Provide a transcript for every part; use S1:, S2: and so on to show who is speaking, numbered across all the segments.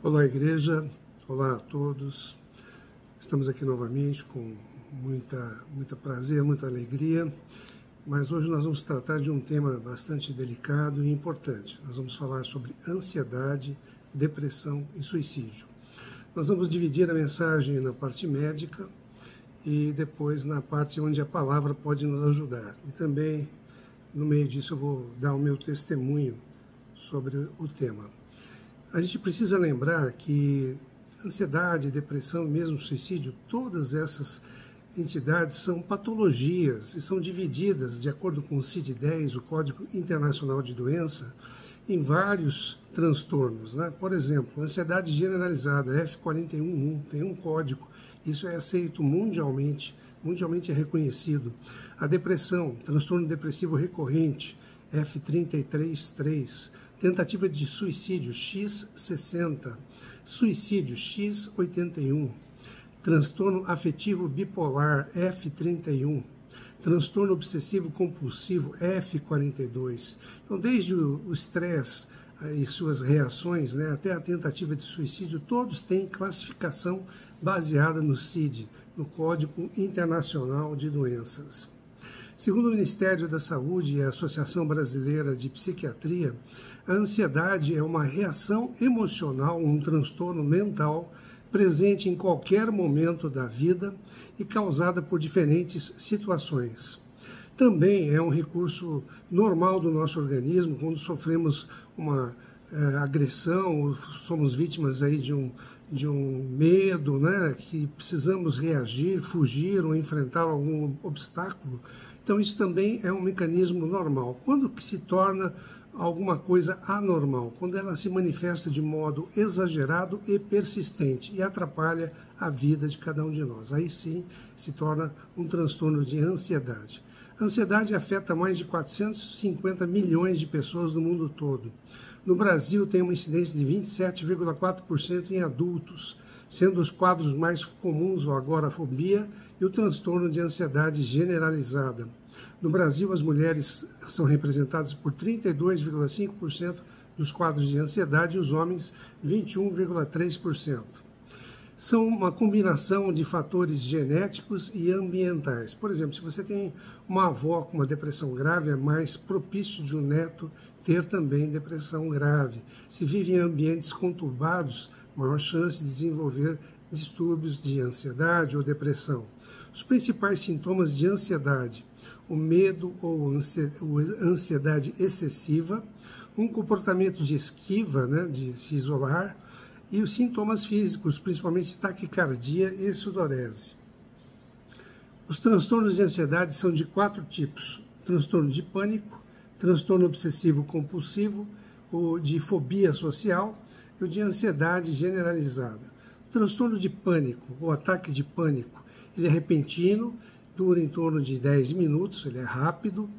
S1: Olá, igreja. Olá a todos. Estamos aqui novamente com muita prazer, muita alegria, mas hoje nós vamos tratar de um tema bastante delicado e importante. Nós vamos falar sobre ansiedade, depressão e suicídio. Nós vamos dividir a mensagem na parte médica e depois na parte onde a palavra pode nos ajudar. E também, no meio disso, eu vou dar o meu testemunho sobre o tema. A gente precisa lembrar que ansiedade, depressão, mesmo suicídio, todas essas entidades são patologias e são divididas, de acordo com o CID-10, o Código Internacional de Doença, em vários transtornos, né? Por exemplo, ansiedade generalizada, F41.1, tem um código, isso é aceito mundialmente é reconhecido. A depressão, transtorno depressivo recorrente, F33.3, tentativa de suicídio, X60, suicídio, X81, transtorno afetivo bipolar, F31, transtorno obsessivo compulsivo, F42. Então, desde o estresse e suas reações, né, até a tentativa de suicídio, todos têm classificação baseada no CID, no Código Internacional de Doenças. Segundo o Ministério da Saúde e a Associação Brasileira de Psiquiatria, a ansiedade é uma reação emocional, um transtorno mental presente em qualquer momento da vida e causada por diferentes situações. Também é um recurso normal do nosso organismo quando sofremos uma agressão, ou somos vítimas aí de um medo, né, que precisamos reagir, fugir ou enfrentar algum obstáculo. Então isso também é um mecanismo normal. Quando que se torna alguma coisa anormal? Quando ela se manifesta de modo exagerado e persistente e atrapalha a vida de cada um de nós. Aí sim se torna um transtorno de ansiedade. A ansiedade afeta mais de 450 milhões de pessoas no mundo todo. No Brasil tem uma incidência de 27,4% em adultos, sendo os quadros mais comuns o agorafobia e o transtorno de ansiedade generalizada. No Brasil, as mulheres são representadas por 32,5% dos quadros de ansiedade e os homens 21,3%. São uma combinação de fatores genéticos e ambientais. Por exemplo, se você tem uma avó com uma depressão grave, é mais propício de um neto ter também depressão grave. Se vive em ambientes conturbados, maior chance de desenvolver distúrbios de ansiedade ou depressão. Os principais sintomas de ansiedade: o medo ou ansiedade excessiva, um comportamento de esquiva, né, de se isolar, e os sintomas físicos, principalmente taquicardia e sudorese. Os transtornos de ansiedade são de 4 tipos: transtorno de pânico, transtorno obsessivo compulsivo, o de fobia social e o de ansiedade generalizada. O transtorno de pânico, ou ataque de pânico, ele é repentino, dura em torno de 10 minutos, ele é rápido,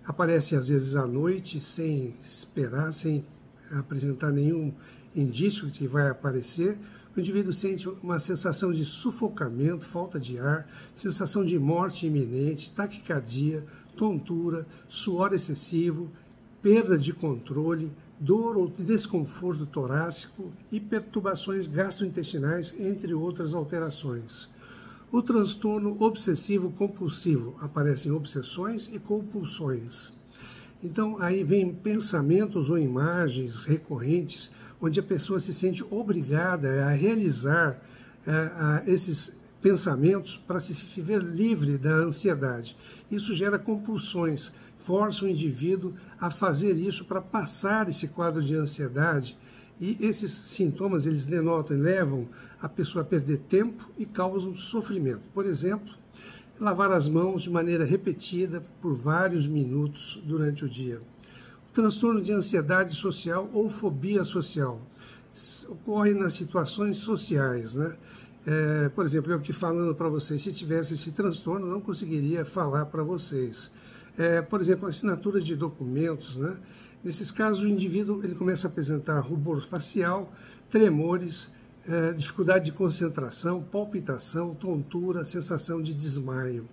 S1: aparece às vezes à noite, sem esperar, sem apresentar nenhum indício de que vai aparecer. O indivíduo sente uma sensação de sufocamento, falta de ar, sensação de morte iminente, taquicardia, tontura, suor excessivo, perda de controle, dor ou desconforto torácico e perturbações gastrointestinais, entre outras alterações. O transtorno obsessivo-compulsivo, aparecem obsessões e compulsões. Então, aí vem pensamentos ou imagens recorrentes, onde a pessoa se sente obrigada a realizar esses pensamentos para se ver livre da ansiedade. Isso gera compulsões, força o indivíduo a fazer isso para passar esse quadro de ansiedade. E esses sintomas, eles denotam e levam a pessoa a perder tempo e causam sofrimento. Por exemplo, lavar as mãos de maneira repetida por vários minutos durante o dia. O transtorno de ansiedade social ou fobia social ocorre nas situações sociais, né? Por exemplo, eu aqui falando para vocês, se tivesse esse transtorno, não conseguiria falar para vocês. Por exemplo, assinatura de documentos, né? Nesses casos, o indivíduo ele começa a apresentar rubor facial, tremores, dificuldade de concentração, palpitação, tontura, sensação de desmaio.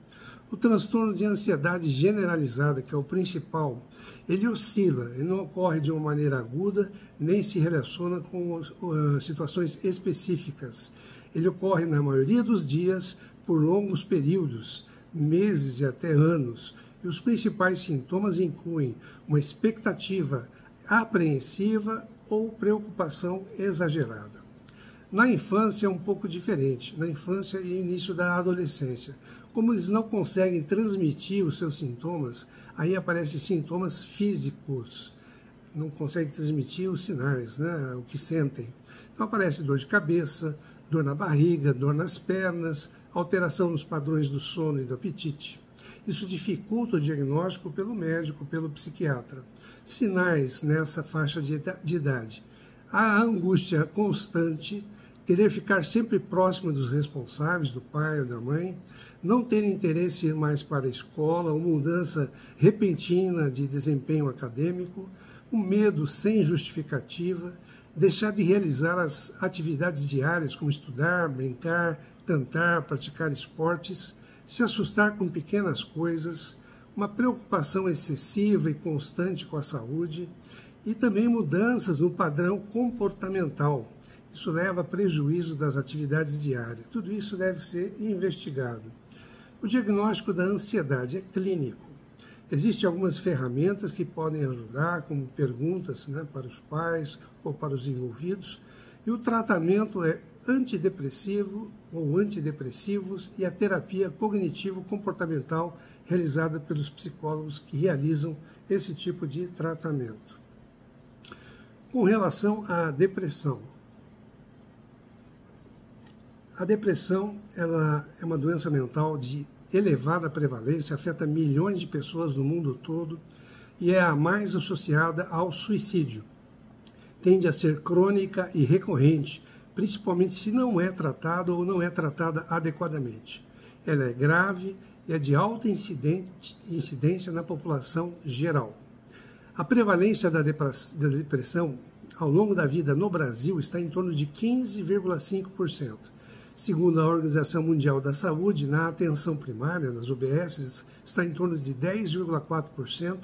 S1: O transtorno de ansiedade generalizada, que é o principal, ele oscila, ele não ocorre de uma maneira aguda, nem se relaciona com situações específicas. Ele ocorre na maioria dos dias, por longos períodos, meses e até anos. E os principais sintomas incluem uma expectativa apreensiva ou preocupação exagerada. Na infância é um pouco diferente, na infância e início da adolescência. Como eles não conseguem transmitir os seus sintomas, aí aparecem sintomas físicos, não conseguem transmitir os sinais, né, o que sentem. Então aparece dor de cabeça, dor na barriga, dor nas pernas, alteração nos padrões do sono e do apetite. Isso dificulta o diagnóstico pelo médico, pelo psiquiatra. Sinais nessa faixa de idade. A angústia constante, querer ficar sempre próximo dos responsáveis, do pai ou da mãe, não ter interesse em ir mais para a escola, ou mudança repentina de desempenho acadêmico, o medo sem justificativa, deixar de realizar as atividades diárias, como estudar, brincar, cantar, praticar esportes, se assustar com pequenas coisas, uma preocupação excessiva e constante com a saúde e também mudanças no padrão comportamental. Isso leva a prejuízo das atividades diárias. Tudo isso deve ser investigado. O diagnóstico da ansiedade é clínico. Existem algumas ferramentas que podem ajudar, como perguntas, né, para os pais ou para os envolvidos, e o tratamento é antidepressivo ou antidepressivos e a terapia cognitivo-comportamental realizada pelos psicólogos que realizam esse tipo de tratamento. Com relação à depressão. A depressão ela é uma doença mental de elevada prevalência, afeta milhões de pessoas no mundo todo e é a mais associada ao suicídio. Tende a ser crônica e recorrente, principalmente se não é tratada ou não é tratada adequadamente. Ela é grave e é de alta incidência na população geral. A prevalência da depressão ao longo da vida no Brasil está em torno de 15,5%. Segundo a Organização Mundial da Saúde, na atenção primária, nas UBSs, está em torno de 10,4%,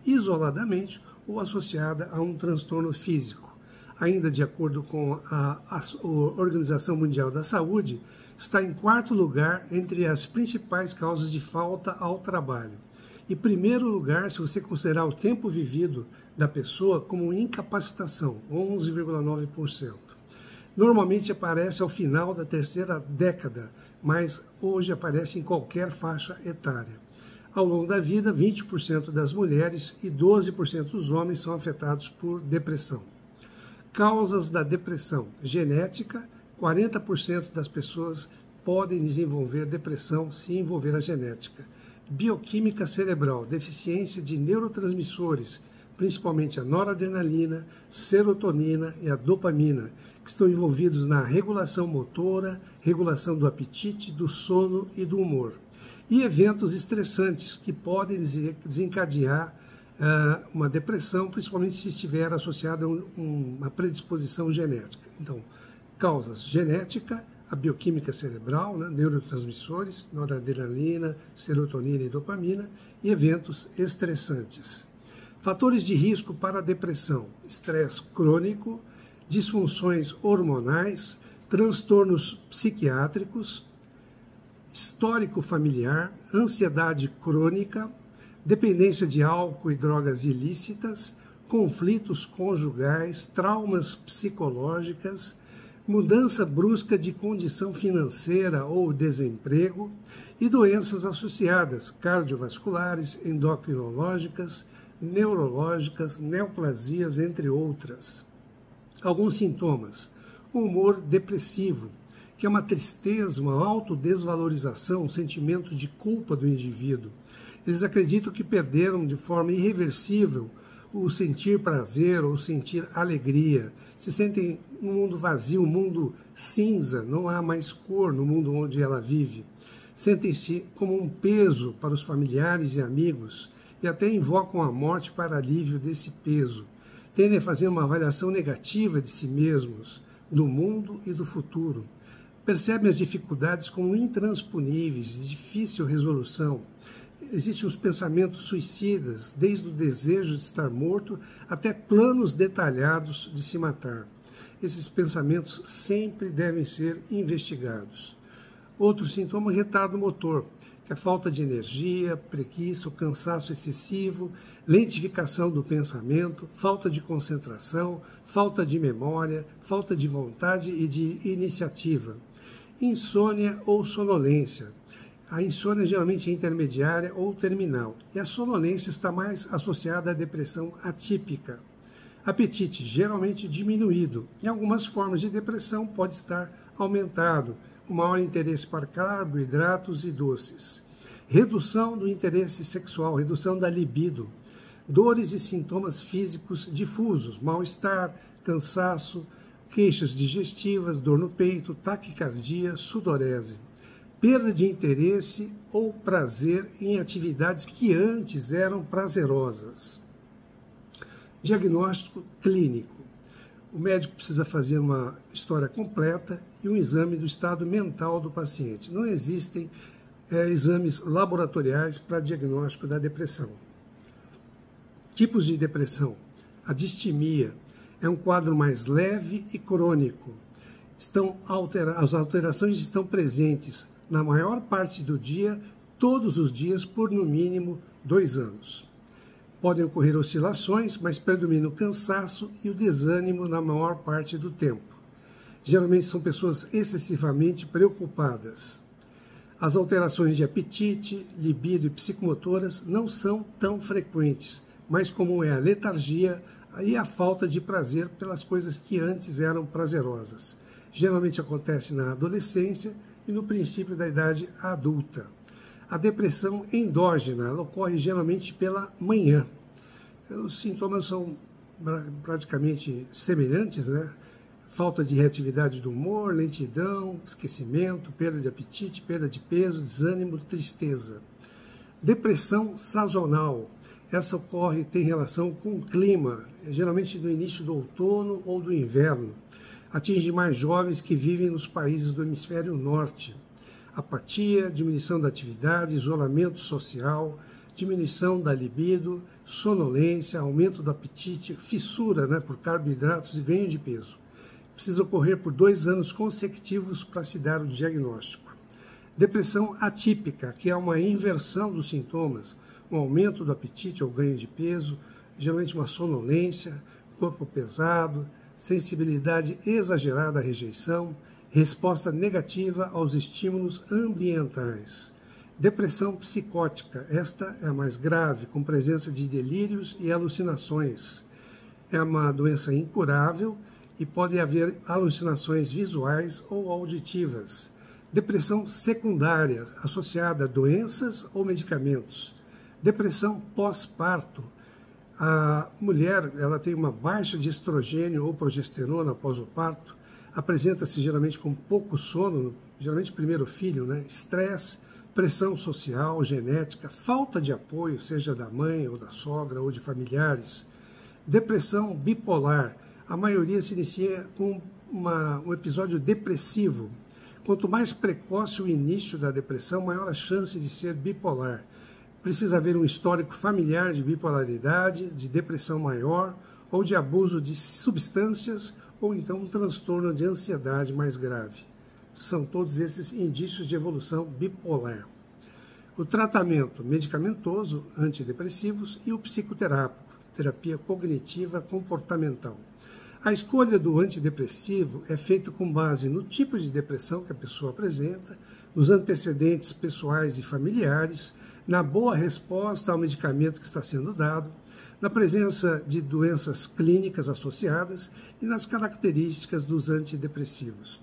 S1: isoladamente ou associada a um transtorno físico. Ainda de acordo com a Organização Mundial da Saúde, está em quarto lugar entre as principais causas de falta ao trabalho. E primeiro lugar, se você considerar o tempo vivido da pessoa como incapacitação, 11,9%. Normalmente aparece ao final da terceira década, mas hoje aparece em qualquer faixa etária. Ao longo da vida, 20% das mulheres e 12% dos homens são afetados por depressão. Causas da depressão: genética, 40% das pessoas podem desenvolver depressão se envolver a genética. Bioquímica cerebral, deficiência de neurotransmissores, principalmente a noradrenalina, serotonina e a dopamina, que estão envolvidos na regulação motora, regulação do apetite, do sono e do humor. E eventos estressantes que podem desencadear uma depressão, principalmente se estiver associada a uma predisposição genética. Então, causas: genética, a bioquímica cerebral, né, neurotransmissores, noradrenalina, serotonina e dopamina, e eventos estressantes. Fatores de risco para a depressão: estresse crônico, disfunções hormonais, transtornos psiquiátricos, histórico familiar, ansiedade crônica, dependência de álcool e drogas ilícitas, conflitos conjugais, traumas psicológicas, mudança brusca de condição financeira ou desemprego e doenças associadas, cardiovasculares, endocrinológicas, neurológicas, neoplasias, entre outras. Alguns sintomas: o humor depressivo, que é uma tristeza, uma autodesvalorização, um sentimento de culpa do indivíduo. Eles acreditam que perderam de forma irreversível o sentir prazer ou sentir alegria. Se sentem um mundo vazio, um mundo cinza, não há mais cor no mundo onde ela vive. Sentem-se como um peso para os familiares e amigos e até invocam a morte para alívio desse peso. Tendem a fazer uma avaliação negativa de si mesmos, do mundo e do futuro. percebem as dificuldades como intransponíveis, de difícil resolução. Existem os pensamentos suicidas, desde o desejo de estar morto até planos detalhados de se matar. Esses pensamentos sempre devem ser investigados. Outro sintoma é o retardo motor, que é a falta de energia, preguiça, o cansaço excessivo, lentificação do pensamento, falta de concentração, falta de memória, falta de vontade e de iniciativa. Insônia ou sonolência. A insônia geralmente é intermediária ou terminal, e a sonolência está mais associada à depressão atípica. Apetite geralmente diminuído. Em algumas formas de depressão pode estar aumentado, com maior interesse para carboidratos e doces. Redução do interesse sexual, redução da libido. Dores e sintomas físicos difusos, mal-estar, cansaço, queixas digestivas, dor no peito, taquicardia, sudorese. Perda de interesse ou prazer em atividades que antes eram prazerosas. Diagnóstico clínico. O médico precisa fazer uma história completa e um exame do estado mental do paciente. Não existem exames laboratoriais para diagnóstico da depressão. Tipos de depressão. A distimia é um quadro mais leve e crônico. As alterações estão presentes na maior parte do dia, todos os dias, por no mínimo 2 anos. Podem ocorrer oscilações, mas predomina o cansaço e o desânimo na maior parte do tempo. Geralmente são pessoas excessivamente preocupadas. As alterações de apetite, libido e psicomotoras não são tão frequentes, mais comum é a letargia e a falta de prazer pelas coisas que antes eram prazerosas. Geralmente acontece na adolescência e no princípio da idade adulta. A depressão endógena, ela ocorre geralmente pela manhã. Os sintomas são praticamente semelhantes, né? Falta de reatividade do humor, lentidão, esquecimento, perda de apetite, perda de peso, desânimo, tristeza. Depressão sazonal. Essa tem relação com o clima, geralmente no início do outono ou do inverno. Atinge mais jovens que vivem nos países do hemisfério norte. Apatia, diminuição da atividade, isolamento social, diminuição da libido, sonolência, aumento do apetite, fissura por carboidratos e ganho de peso. Precisa ocorrer por 2 anos consecutivos para se dar o diagnóstico. Depressão atípica, que é uma inversão dos sintomas, um aumento do apetite ou ganho de peso, geralmente uma sonolência, corpo pesado, sensibilidade exagerada à rejeição, resposta negativa aos estímulos ambientais. Depressão psicótica, esta é a mais grave, com presença de delírios e alucinações. É uma doença incurável e pode haver alucinações visuais ou auditivas. Depressão secundária, associada a doenças ou medicamentos. Depressão pós-parto. A mulher ela tem uma baixa de estrogênio ou progesterona após o parto, apresenta-se geralmente com pouco sono, geralmente primeiro filho, estresse, pressão social, genética, falta de apoio, seja da mãe ou da sogra ou de familiares. Depressão bipolar, a maioria se inicia com um episódio depressivo. Quanto mais precoce o início da depressão, maior a chance de ser bipolar. Precisa haver um histórico familiar de bipolaridade, de depressão maior, ou de abuso de substâncias, ou então um transtorno de ansiedade mais grave. São todos esses indícios de evolução bipolar. O tratamento medicamentoso, antidepressivos, e o psicoterápico, terapia cognitiva comportamental. A escolha do antidepressivo é feita com base no tipo de depressão que a pessoa apresenta, nos antecedentes pessoais e familiares, na boa resposta ao medicamento que está sendo dado, na presença de doenças clínicas associadas e nas características dos antidepressivos.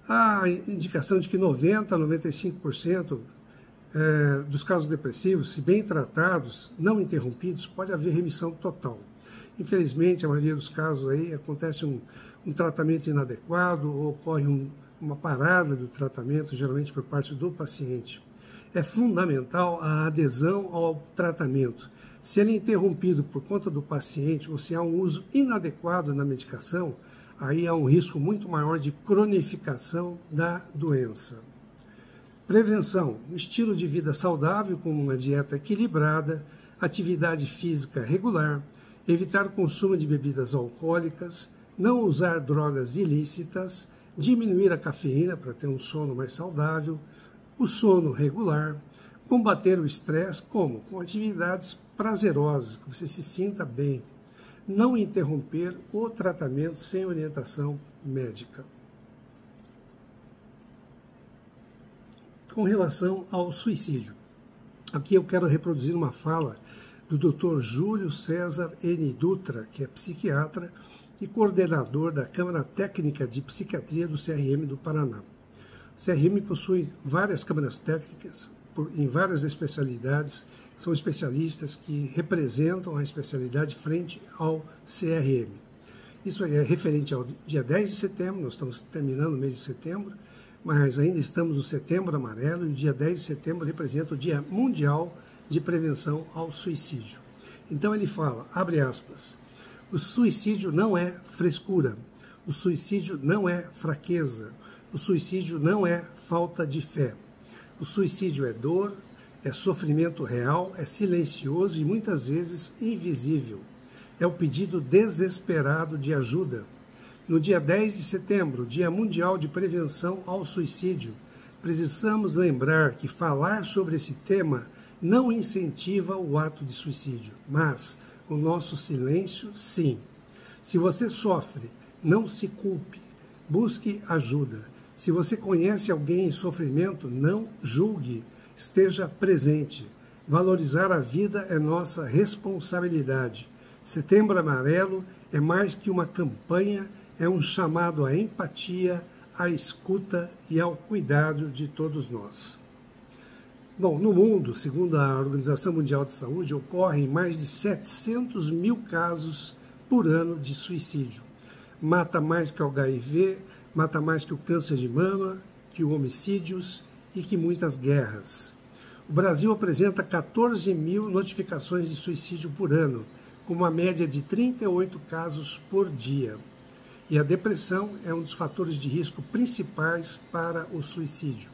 S1: Há indicação de que 90% a 95% dos casos depressivos, se bem tratados, não interrompidos, pode haver remissão total. Infelizmente, a maioria dos casos aí acontece um tratamento inadequado ou ocorre uma parada do tratamento, geralmente por parte do paciente. É fundamental a adesão ao tratamento. Se ele é interrompido por conta do paciente ou se há um uso inadequado na medicação, aí há um risco muito maior de cronificação da doença. Prevenção: estilo de vida saudável com uma dieta equilibrada, atividade física regular, evitar o consumo de bebidas alcoólicas, não usar drogas ilícitas, diminuir a cafeína para ter um sono mais saudável, o sono regular, combater o estresse, como? Com atividades prazerosas, que você se sinta bem, não interromper o tratamento sem orientação médica. Com relação ao suicídio, aqui eu quero reproduzir uma fala do Dr. Júlio César N. Dutra, que é psiquiatra e coordenador da Câmara Técnica de Psiquiatria do CRM do Paraná. O CRM possui várias câmaras técnicas em várias especialidades, são especialistas que representam a especialidade frente ao CRM. Isso é referente ao dia 10 de setembro, nós estamos terminando o mês de setembro, mas ainda estamos no Setembro Amarelo e o dia 10 de setembro representa o Dia Mundial de Prevenção ao Suicídio. Então ele fala, abre aspas, o suicídio não é frescura, o suicídio não é fraqueza, o suicídio não é falta de fé. O suicídio é dor, é sofrimento real, é silencioso e muitas vezes invisível. É o pedido desesperado de ajuda. No dia 10 de setembro, Dia Mundial de Prevenção ao Suicídio, precisamos lembrar que falar sobre esse tema não incentiva o ato de suicídio, mas o nosso silêncio, sim. Se você sofre, não se culpe, busque ajuda. Se você conhece alguém em sofrimento, não julgue, esteja presente. Valorizar a vida é nossa responsabilidade. Setembro Amarelo é mais que uma campanha, é um chamado à empatia, à escuta e ao cuidado de todos nós. Bom, no mundo, segundo a Organização Mundial de Saúde, ocorrem mais de 700 mil casos por ano de suicídio. Mata mais que o HIV, mata mais que o câncer de mama, que os homicídios e que muitas guerras. O Brasil apresenta 14 mil notificações de suicídio por ano, com uma média de 38 casos por dia. E a depressão é um dos fatores de risco principais para o suicídio.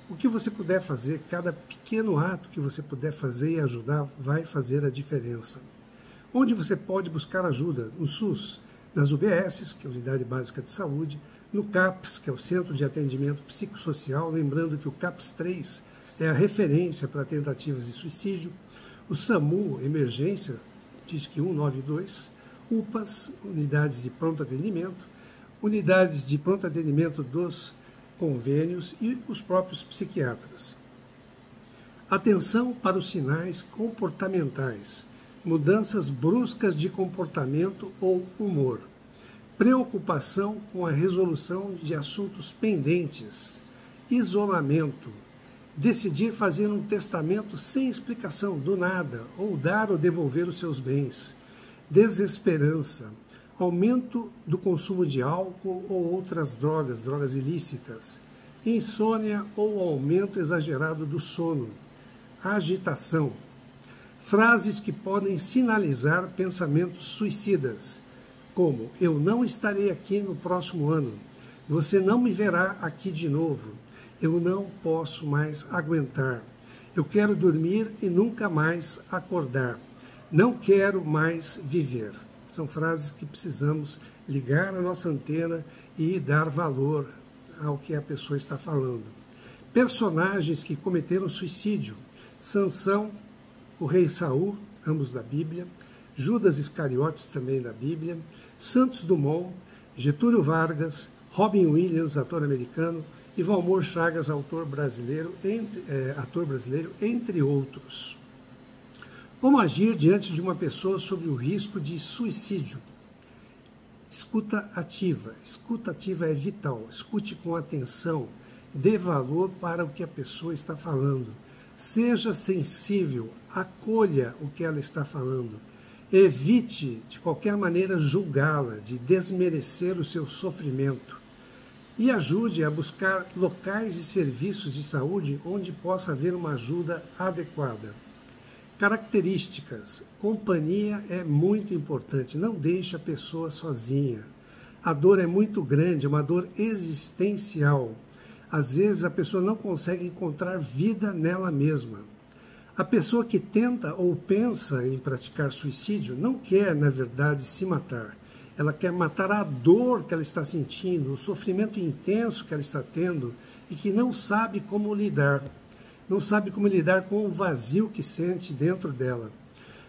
S1: O que você puder fazer, cada pequeno ato que você puder fazer e ajudar, vai fazer a diferença. Onde você pode buscar ajuda? No SUS, nas UBSs, que é a Unidade Básica de Saúde, no CAPS, que é o Centro de Atendimento Psicossocial, lembrando que o CAPS 3 é a referência para tentativas de suicídio, o SAMU, Emergência, DISC 192, UPAs, Unidades de Pronto Atendimento, unidades de pronto atendimento dos convênios e os próprios psiquiatras. Atenção para os sinais comportamentais, mudanças bruscas de comportamento ou humor, preocupação com a resolução de assuntos pendentes, isolamento, decidir fazer um testamento sem explicação, do nada, ou dar ou devolver os seus bens, desesperança, aumento do consumo de álcool ou outras drogas, drogas ilícitas, insônia ou aumento exagerado do sono, agitação, frases que podem sinalizar pensamentos suicidas, como eu não estarei aqui no próximo ano, você não me verá aqui de novo, eu não posso mais aguentar, eu quero dormir e nunca mais acordar, não quero mais viver. São frases que precisamos ligar a nossa antena e dar valor ao que a pessoa está falando. Personagens que cometeram suicídio: Sansão, o rei Saul, ambos da Bíblia, Judas Iscariotes, também da Bíblia, Santos Dumont, Getúlio Vargas, Robin Williams, ator americano, e Valmor Chagas, ator brasileiro, entre outros. Como agir diante de uma pessoa sobre o risco de suicídio? Escuta ativa. Escuta ativa é vital. Escute com atenção. Dê valor para o que a pessoa está falando. Seja sensível. Acolha o que ela está falando. Evite, de qualquer maneira, julgá-la, de desmerecer o seu sofrimento. E ajude a buscar locais e serviços de saúde onde possa haver uma ajuda adequada. Características. Companhia é muito importante. Não deixe a pessoa sozinha. A dor é muito grande, é uma dor existencial. Às vezes a pessoa não consegue encontrar vida nela mesma. A pessoa que tenta ou pensa em praticar suicídio não quer, na verdade, se matar. Ela quer matar a dor que ela está sentindo, o sofrimento intenso que ela está tendo e que não sabe como lidar. Não sabe como lidar com o vazio que sente dentro dela.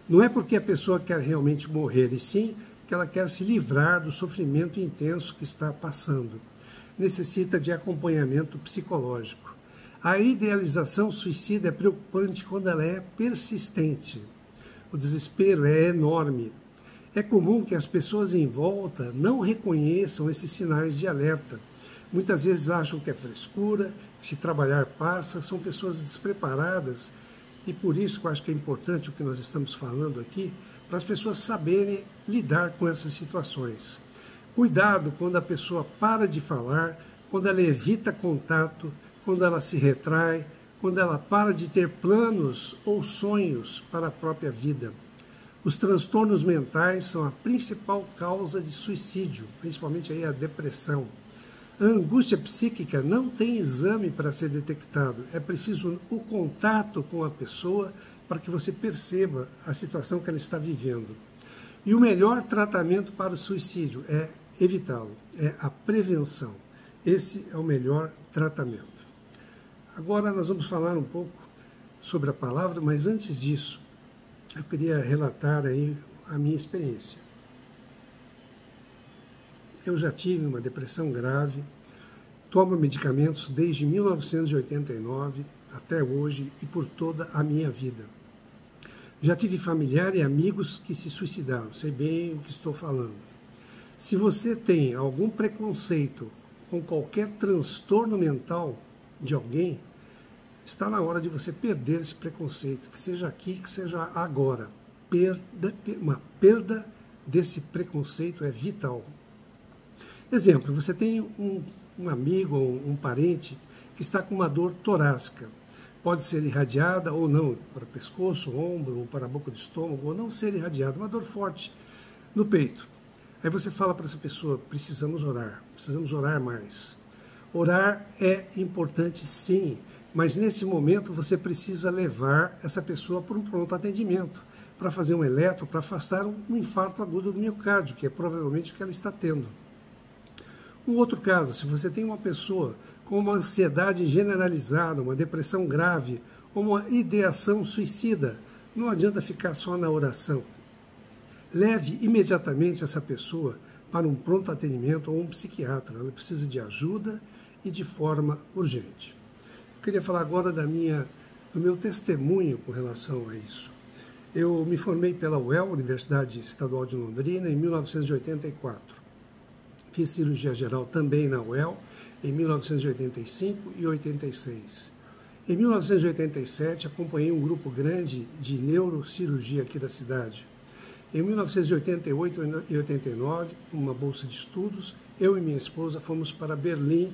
S1: Não é porque a pessoa quer realmente morrer, e sim que ela quer se livrar do sofrimento intenso que está passando. Necessita de acompanhamento psicológico. A idealização suicida é preocupante quando ela é persistente. O desespero é enorme. É comum que as pessoas em volta não reconheçam esses sinais de alerta. Muitas vezes acham que é frescura, que se trabalhar passa, são pessoas despreparadas. E por isso que eu acho que é importante o que nós estamos falando aqui, para as pessoas saberem lidar com essas situações. Cuidado quando a pessoa para de falar, quando ela evita contato, quando ela se retrai, quando ela para de ter planos ou sonhos para a própria vida. Os transtornos mentais são a principal causa de suicídio, principalmente aí a depressão. A angústia psíquica não tem exame para ser detectado. É preciso o contato com a pessoa para que você perceba a situação que ela está vivendo. E o melhor tratamento para o suicídio é evitá-lo, é a prevenção. Esse é o melhor tratamento. Agora nós vamos falar um pouco sobre a palavra, mas antes disso, eu queria relatar aí a minha experiência. Eu já tive uma depressão grave, tomo medicamentos desde 1989 até hoje e por toda a minha vida. Já tive familiares e amigos que se suicidaram, sei bem o que estou falando. Se você tem algum preconceito com qualquer transtorno mental de alguém, está na hora de você perder esse preconceito, que seja aqui, que seja agora. Uma perda desse preconceito é vital. Exemplo, você tem um amigo ou um parente que está com uma dor torácica. Pode ser irradiada ou não, para o pescoço, ombro, ou para a boca do estômago, ou não ser irradiada, uma dor forte no peito. Aí você fala para essa pessoa, precisamos orar mais. Orar é importante sim, mas nesse momento você precisa levar essa pessoa para um pronto atendimento, para fazer um eletro, para afastar um infarto agudo do miocárdio, que é provavelmente o que ela está tendo. Um outro caso, se você tem uma pessoa com uma ansiedade generalizada, uma depressão grave, ou uma ideação suicida, não adianta ficar só na oração. Leve imediatamente essa pessoa para um pronto atendimento ou um psiquiatra. Ela precisa de ajuda e de forma urgente. Eu queria falar agora do meu testemunho com relação a isso. Eu me formei pela UEL, Universidade Estadual de Londrina, em 1984. Fiz cirurgia geral também na UEL, em 1985 e 86. Em 1987, acompanhei um grupo grande de neurocirurgia aqui da cidade. Em 1988 e 89, uma bolsa de estudos, eu e minha esposa fomos para Berlim,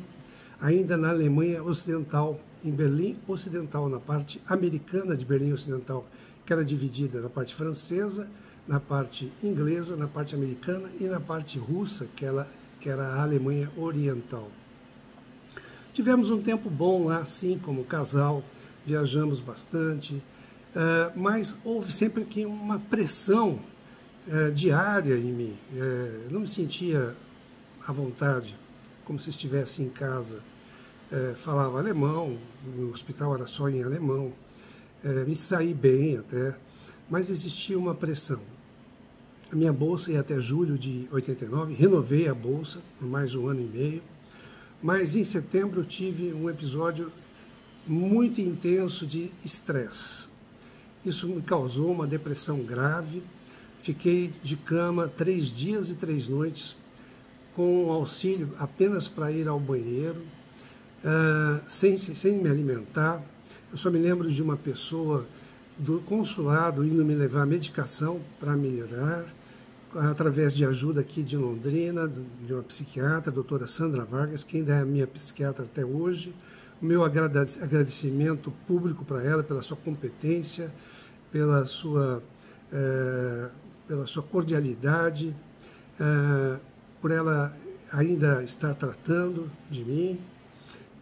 S1: ainda na Alemanha Ocidental, em Berlim Ocidental, na parte americana de Berlim Ocidental, que era dividida na parte francesa, na parte inglesa, na parte americana e na parte russa, que era a Alemanha Oriental. Tivemos um tempo bom lá, sim, como casal, viajamos bastante, mas houve sempre que uma pressão diária em mim. Não me sentia à vontade, como se estivesse em casa. Falava alemão, no hospital era só em alemão, me saí bem até, mas existia uma pressão. A minha bolsa ia até julho de 89, renovei a bolsa por mais um ano e meio, mas em setembro eu tive um episódio muito intenso de estresse. Isso me causou uma depressão grave, fiquei de cama 3 dias e 3 noites, com auxílio apenas para ir ao banheiro, sem me alimentar. Eu só me lembro de uma pessoa do consulado indo me levar medicação para melhorar, através de ajuda aqui de Londrina, de uma psiquiatra, a doutora Sandra Vargas, que ainda é minha psiquiatra até hoje. O meu agradecimento público para ela, pela sua competência, pela sua cordialidade, por ela ainda estar tratando de mim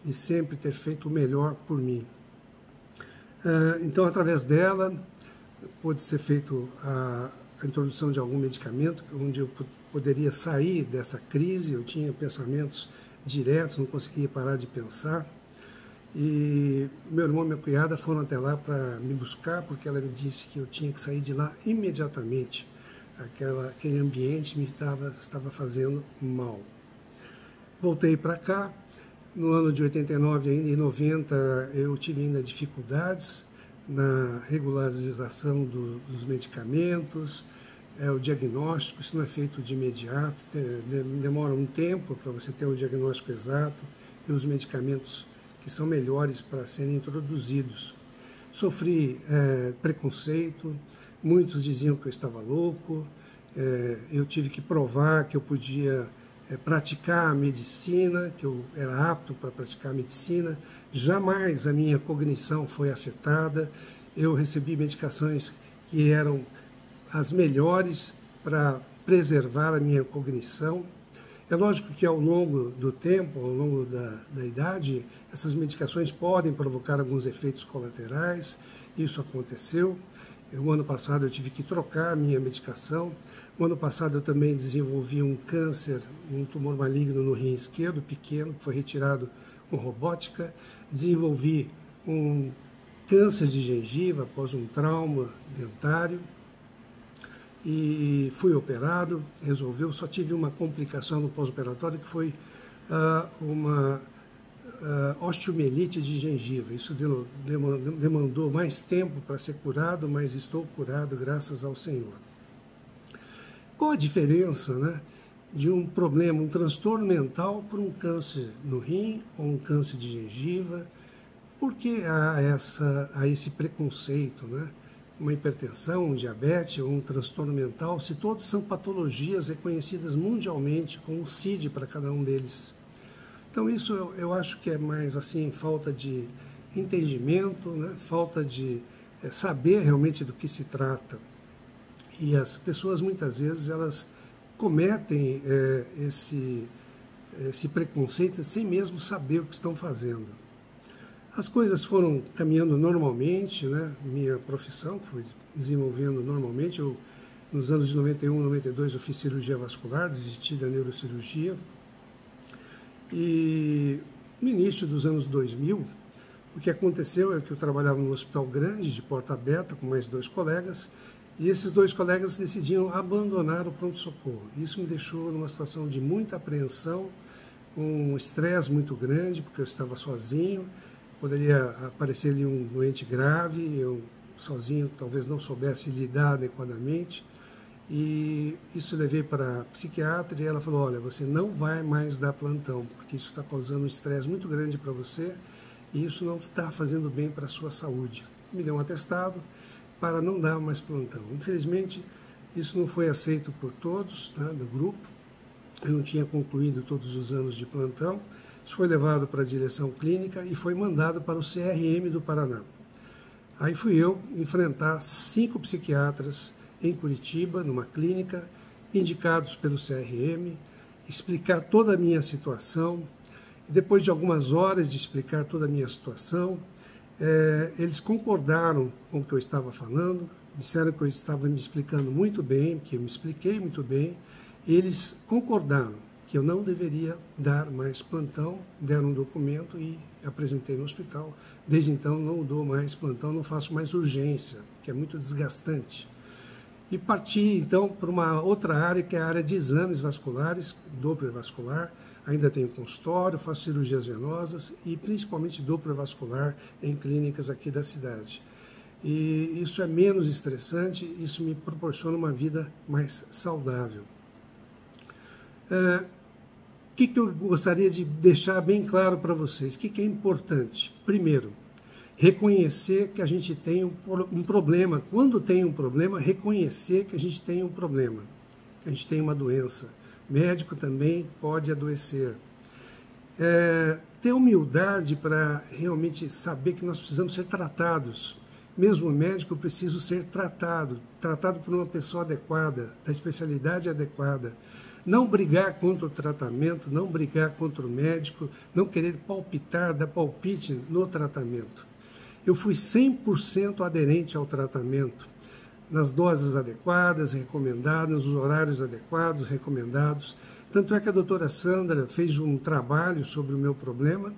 S1: e sempre ter feito o melhor por mim. Então, através dela, pôde ser feito a introdução de algum medicamento, onde eu poderia sair dessa crise. Eu tinha pensamentos diretos, não conseguia parar de pensar. E meu irmão e minha cunhada foram até lá para me buscar, porque ela me disse que eu tinha que sair de lá imediatamente. Aquele ambiente me estava fazendo mal. Voltei para cá. No ano de 89 ainda, em 90, eu tive ainda dificuldades na regularização dos medicamentos, o diagnóstico. Isso não é feito de imediato, demora um tempo para você ter o diagnóstico exato e os medicamentos que são melhores para serem introduzidos. Sofri preconceito, muitos diziam que eu estava louco, eu tive que provar que eu podia praticar a medicina, que eu era apto para praticar a medicina. Jamais a minha cognição foi afetada. Eu recebi medicações que eram as melhores para preservar a minha cognição. É lógico que ao longo do tempo, ao longo da idade, essas medicações podem provocar alguns efeitos colaterais. Isso aconteceu. O ano passado eu tive que trocar a minha medicação. No ano passado eu também desenvolvi um câncer, um tumor maligno no rim esquerdo, pequeno, que foi retirado com robótica. Desenvolvi um câncer de gengiva após um trauma dentário. E fui operado, resolveu. Só tive uma complicação no pós-operatório, que foi uma osteomielite de gengiva. Isso demandou mais tempo para ser curado, mas estou curado graças ao Senhor. Qual a diferença, né, de um problema, um transtorno mental por um câncer no rim ou um câncer de gengiva? Por que há esse preconceito, né? Uma hipertensão, um diabetes ou um transtorno mental, se todos são patologias reconhecidas mundialmente com um CID para cada um deles? Então isso eu acho que é mais assim, falta de entendimento, né? Falta de saber realmente do que se trata. E as pessoas muitas vezes elas cometem esse preconceito sem mesmo saber o que estão fazendo. As coisas foram caminhando normalmente, né? Minha profissão foi desenvolvendo normalmente. Eu, nos anos de 91, 92, eu fiz cirurgia vascular, desisti da neurocirurgia. E no início dos anos 2000, o que aconteceu é que eu trabalhava num hospital grande, de porta aberta, com mais 2 colegas, e esses 2 colegas decidiram abandonar o pronto-socorro. Isso me deixou numa situação de muita apreensão, com um estresse muito grande, porque eu estava sozinho. Poderia aparecer ali um doente grave, eu sozinho talvez não soubesse lidar adequadamente. E isso eu levei para a psiquiatra e ela falou: olha, você não vai mais dar plantão, porque isso está causando um estresse muito grande para você e isso não está fazendo bem para a sua saúde. Me deu um atestado para não dar mais plantão. Infelizmente, isso não foi aceito por todos, né, do grupo. Eu não tinha concluído todos os anos de plantão. Isso foi levado para a direção clínica e foi mandado para o CRM do Paraná. Aí fui eu enfrentar 5 psiquiatras em Curitiba, numa clínica, indicados pelo CRM, explicar toda a minha situação. E depois de algumas horas de explicar toda a minha situação, eles concordaram com o que eu estava falando, disseram que eu estava me explicando muito bem, que eu me expliquei muito bem, e eles concordaram que eu não deveria dar mais plantão, deram um documento e apresentei no hospital. Desde então não dou mais plantão, não faço mais urgência, que é muito desgastante. E parti então para uma outra área, que é a área de exames vasculares, Doppler vascular. Ainda tenho consultório, faço cirurgias venosas e principalmente Doppler vascular em clínicas aqui da cidade. E isso é menos estressante, isso me proporciona uma vida mais saudável. O que eu gostaria de deixar bem claro para vocês? O que é importante? Primeiro, reconhecer que a gente tem um problema. Quando tem um problema, reconhecer que a gente tem um problema, que a gente tem uma doença. Médico também pode adoecer. Ter humildade para realmente saber que nós precisamos ser tratados. Mesmo médico, eu preciso ser tratado por uma pessoa adequada, da especialidade adequada. não brigar contra o tratamento, não brigar contra o médico, não querer palpitar, dar palpite no tratamento. Eu fui 100% aderente ao tratamento, nas doses adequadas, recomendadas, nos horários adequados, recomendados. Tanto é que a doutora Sandra fez um trabalho sobre o meu problema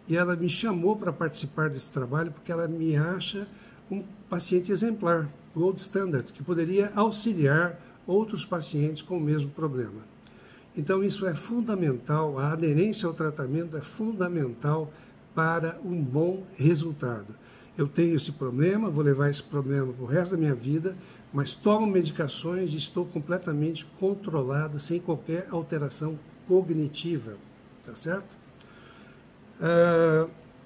S1: e ela me chamou para participar desse trabalho porque ela me acha um paciente exemplar, gold standard, que poderia auxiliar outros pacientes com o mesmo problema. Então isso é fundamental, a aderência ao tratamento é fundamental para um bom resultado. Eu tenho esse problema, vou levar esse problema para o resto da minha vida, mas tomo medicações e estou completamente controlado, sem qualquer alteração cognitiva, tá certo?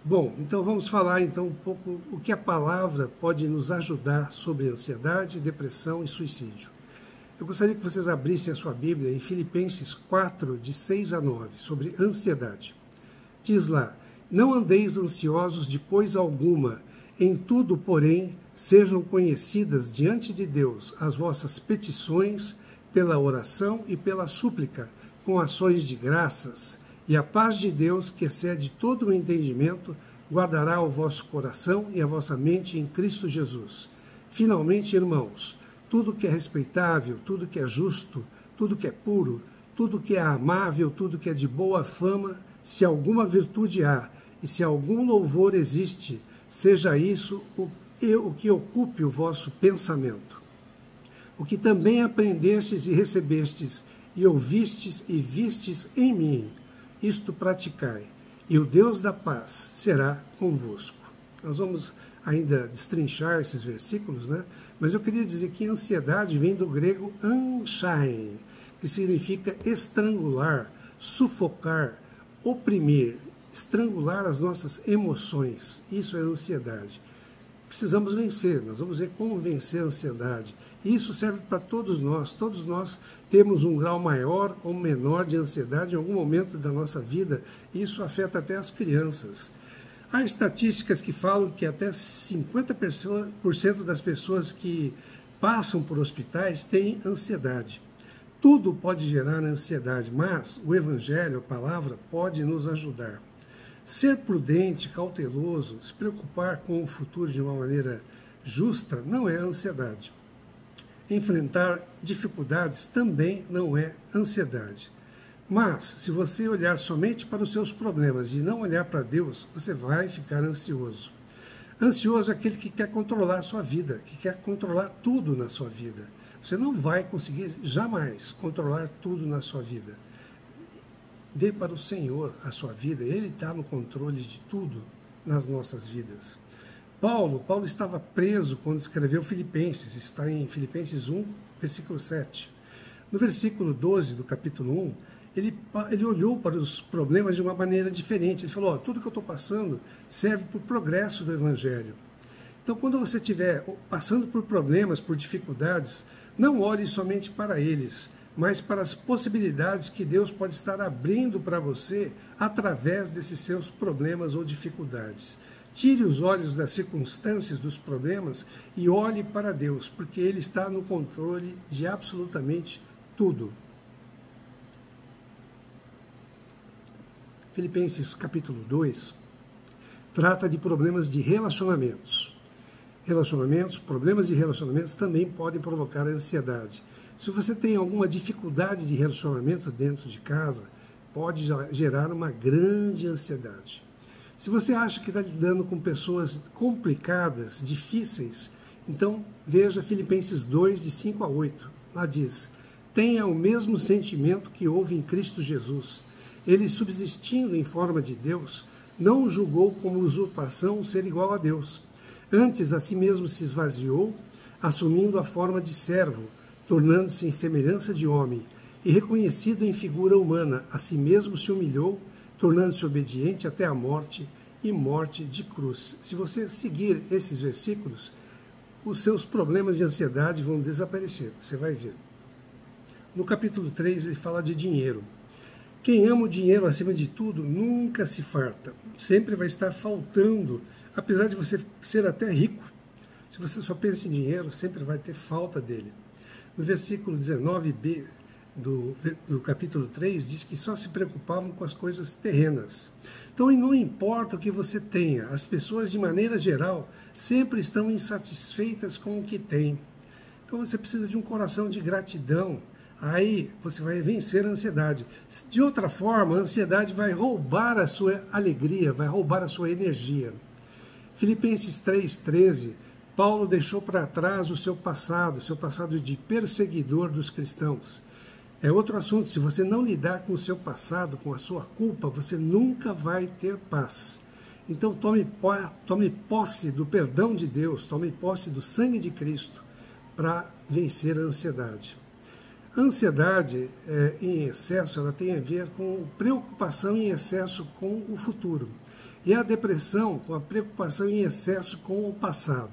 S1: Bom, então vamos falar então um pouco o que a palavra pode nos ajudar sobre ansiedade, depressão e suicídio. Eu gostaria que vocês abrissem a sua Bíblia em Filipenses 4, de 6 a 9, sobre ansiedade. Diz lá: não andeis ansiosos de coisa alguma, em tudo, porém, sejam conhecidas diante de Deus as vossas petições pela oração e pela súplica, com ações de graças, e a paz de Deus, que excede todo o entendimento, guardará o vosso coração e a vossa mente em Cristo Jesus. Finalmente, irmãos, tudo que é respeitável, tudo que é justo, tudo que é puro, tudo que é amável, tudo que é de boa fama, se alguma virtude há e se algum louvor existe, seja isso o que ocupe o vosso pensamento. O que também aprendestes e recebestes, e ouvistes e vistes em mim, isto praticai, e o Deus da paz será convosco. Nós vamos ainda destrinchar esses versículos, né? Mas eu queria dizer que ansiedade vem do grego anschain, que significa estrangular, sufocar, oprimir, estrangular as nossas emoções. Isso é ansiedade. Precisamos vencer, nós vamos ver como vencer a ansiedade. E isso serve para todos nós temos um grau maior ou menor de ansiedade em algum momento da nossa vida, e isso afeta até as crianças. Há estatísticas que falam que até 50% das pessoas que passam por hospitais têm ansiedade. Tudo pode gerar ansiedade, mas o Evangelho, a palavra, pode nos ajudar. Ser prudente, cauteloso, se preocupar com o futuro de uma maneira justa não é ansiedade. Enfrentar dificuldades também não é ansiedade. Mas, se você olhar somente para os seus problemas e não olhar para Deus, você vai ficar ansioso. Ansioso é aquele que quer controlar a sua vida, que quer controlar tudo na sua vida. Você não vai conseguir jamais controlar tudo na sua vida. Dê para o Senhor a sua vida, Ele está no controle de tudo nas nossas vidas. Paulo estava preso quando escreveu Filipenses, está em Filipenses 1, versículo 7. No versículo 12 do capítulo 1, ele olhou para os problemas de uma maneira diferente. Ele falou, tudo que eu estou passando serve para o progresso do Evangelho. Então, quando você estiver passando por problemas, por dificuldades, não olhe somente para eles, mas para as possibilidades que Deus pode estar abrindo para você através desses seus problemas ou dificuldades. Tire os olhos das circunstâncias, dos problemas e olhe para Deus, porque Ele está no controle de absolutamente tudo. Filipenses capítulo 2 trata de problemas de relacionamentos. Problemas de relacionamentos também podem provocar ansiedade. Se você tem alguma dificuldade de relacionamento dentro de casa, pode gerar uma grande ansiedade. Se você acha que está lidando com pessoas complicadas, difíceis, então veja Filipenses 2, de 5 a 8. Lá diz, tenha o mesmo sentimento que houve em Cristo Jesus. Ele, subsistindo em forma de Deus, não julgou como usurpação ser igual a Deus. Antes, a si mesmo se esvaziou, assumindo a forma de servo, tornando-se em semelhança de homem, e reconhecido em figura humana, a si mesmo se humilhou, tornando-se obediente até a morte e morte de cruz. Se você seguir esses versículos, os seus problemas de ansiedade vão desaparecer, você vai ver. No capítulo 3, ele fala de dinheiro. Quem ama o dinheiro acima de tudo nunca se farta, sempre vai estar faltando, apesar de você ser até rico. Se você só pensa em dinheiro, sempre vai ter falta dele. No versículo 19b, do capítulo 3, diz que só se preocupavam com as coisas terrenas. Então, não importa o que você tenha, as pessoas, de maneira geral, sempre estão insatisfeitas com o que têm. Então, você precisa de um coração de gratidão. Aí você vai vencer a ansiedade. De outra forma, a ansiedade vai roubar a sua alegria, vai roubar a sua energia. Filipenses 3,13, Paulo deixou para trás o seu passado de perseguidor dos cristãos. É outro assunto, se você não lidar com o seu passado, com a sua culpa, você nunca vai ter paz. Então tome posse do perdão de Deus, tome posse do sangue de Cristo para vencer a ansiedade. A ansiedade em excesso, ela tem a ver com preocupação em excesso com o futuro. E a depressão com a preocupação em excesso com o passado.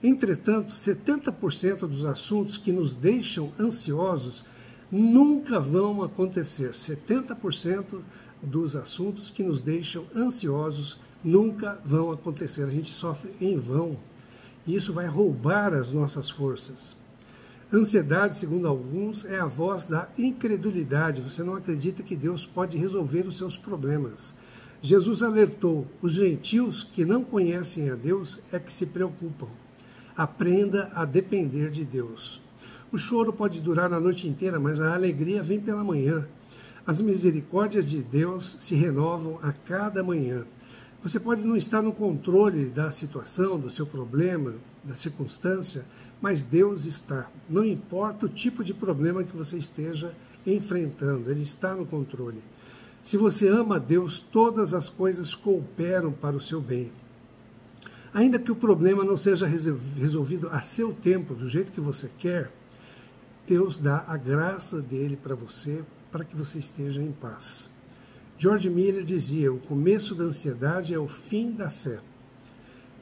S1: Entretanto, 70% dos assuntos que nos deixam ansiosos nunca vão acontecer. 70% dos assuntos que nos deixam ansiosos nunca vão acontecer. A gente sofre em vão. E isso vai roubar as nossas forças. Ansiedade, segundo alguns, é a voz da incredulidade. Você não acredita que Deus pode resolver os seus problemas. Jesus alertou: os gentios que não conhecem a Deus é que se preocupam. Aprenda a depender de Deus. O choro pode durar a noite inteira, mas a alegria vem pela manhã. As misericórdias de Deus se renovam a cada manhã. Você pode não estar no controle da situação, do seu problema, da circunstância, mas Deus está. Não importa o tipo de problema que você esteja enfrentando, Ele está no controle. Se você ama a Deus, todas as coisas cooperam para o seu bem. Ainda que o problema não seja resolvido a seu tempo, do jeito que você quer, Deus dá a graça dele para você, para que você esteja em paz. George Miller dizia: o começo da ansiedade é o fim da fé.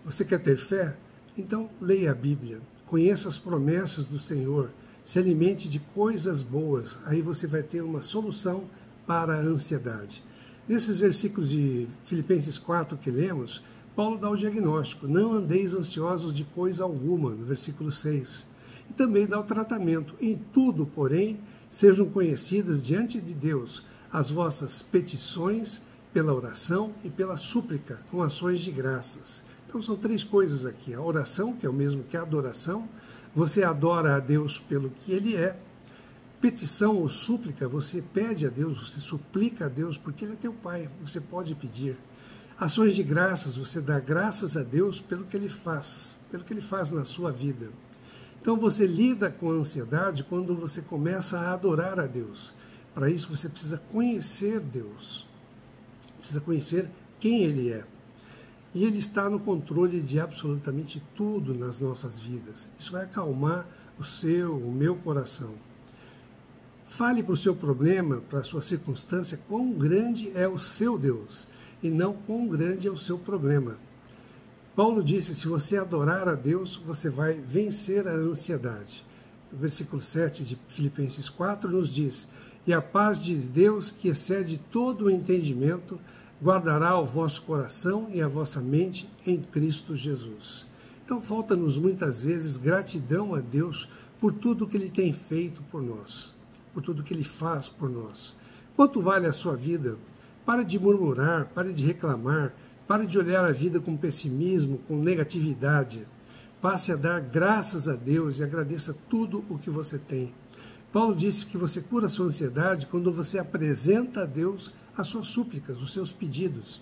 S1: Você quer ter fé? Então leia a Bíblia, conheça as promessas do Senhor, se alimente de coisas boas, aí você vai ter uma solução para a ansiedade. Nesses versículos de Filipenses 4 que lemos, Paulo dá o diagnóstico: não andeis ansiosos de coisa alguma, no versículo 6. E também dá o tratamento: em tudo, porém, sejam conhecidas diante de Deus as vossas petições pela oração e pela súplica, com ações de graças. Então são três coisas aqui: a oração, que é o mesmo que a adoração, você adora a Deus pelo que Ele é. Petição ou súplica, você pede a Deus, você suplica a Deus, porque Ele é teu Pai, você pode pedir. Ações de graças, você dá graças a Deus pelo que Ele faz na sua vida. Então você lida com a ansiedade quando você começa a adorar a Deus. Para isso você precisa conhecer Deus, precisa conhecer quem Ele é. E Ele está no controle de absolutamente tudo nas nossas vidas. Isso vai acalmar o meu coração. Fale para o seu problema, para a sua circunstância, quão grande é o seu Deus e não quão grande é o seu problema. Paulo disse: se você adorar a Deus, você vai vencer a ansiedade. O versículo 7 de Filipenses 4 nos diz: e a paz de Deus, que excede todo o entendimento, guardará o vosso coração e a vossa mente em Cristo Jesus. Então falta-nos muitas vezes gratidão a Deus por tudo que Ele tem feito por nós, por tudo que Ele faz por nós. Quanto vale a sua vida? Pare de murmurar, pare de reclamar, pare de olhar a vida com pessimismo, com negatividade. Passe a dar graças a Deus e agradeça tudo o que você tem. Paulo disse que você cura a sua ansiedade quando você apresenta a Deus as suas súplicas, os seus pedidos.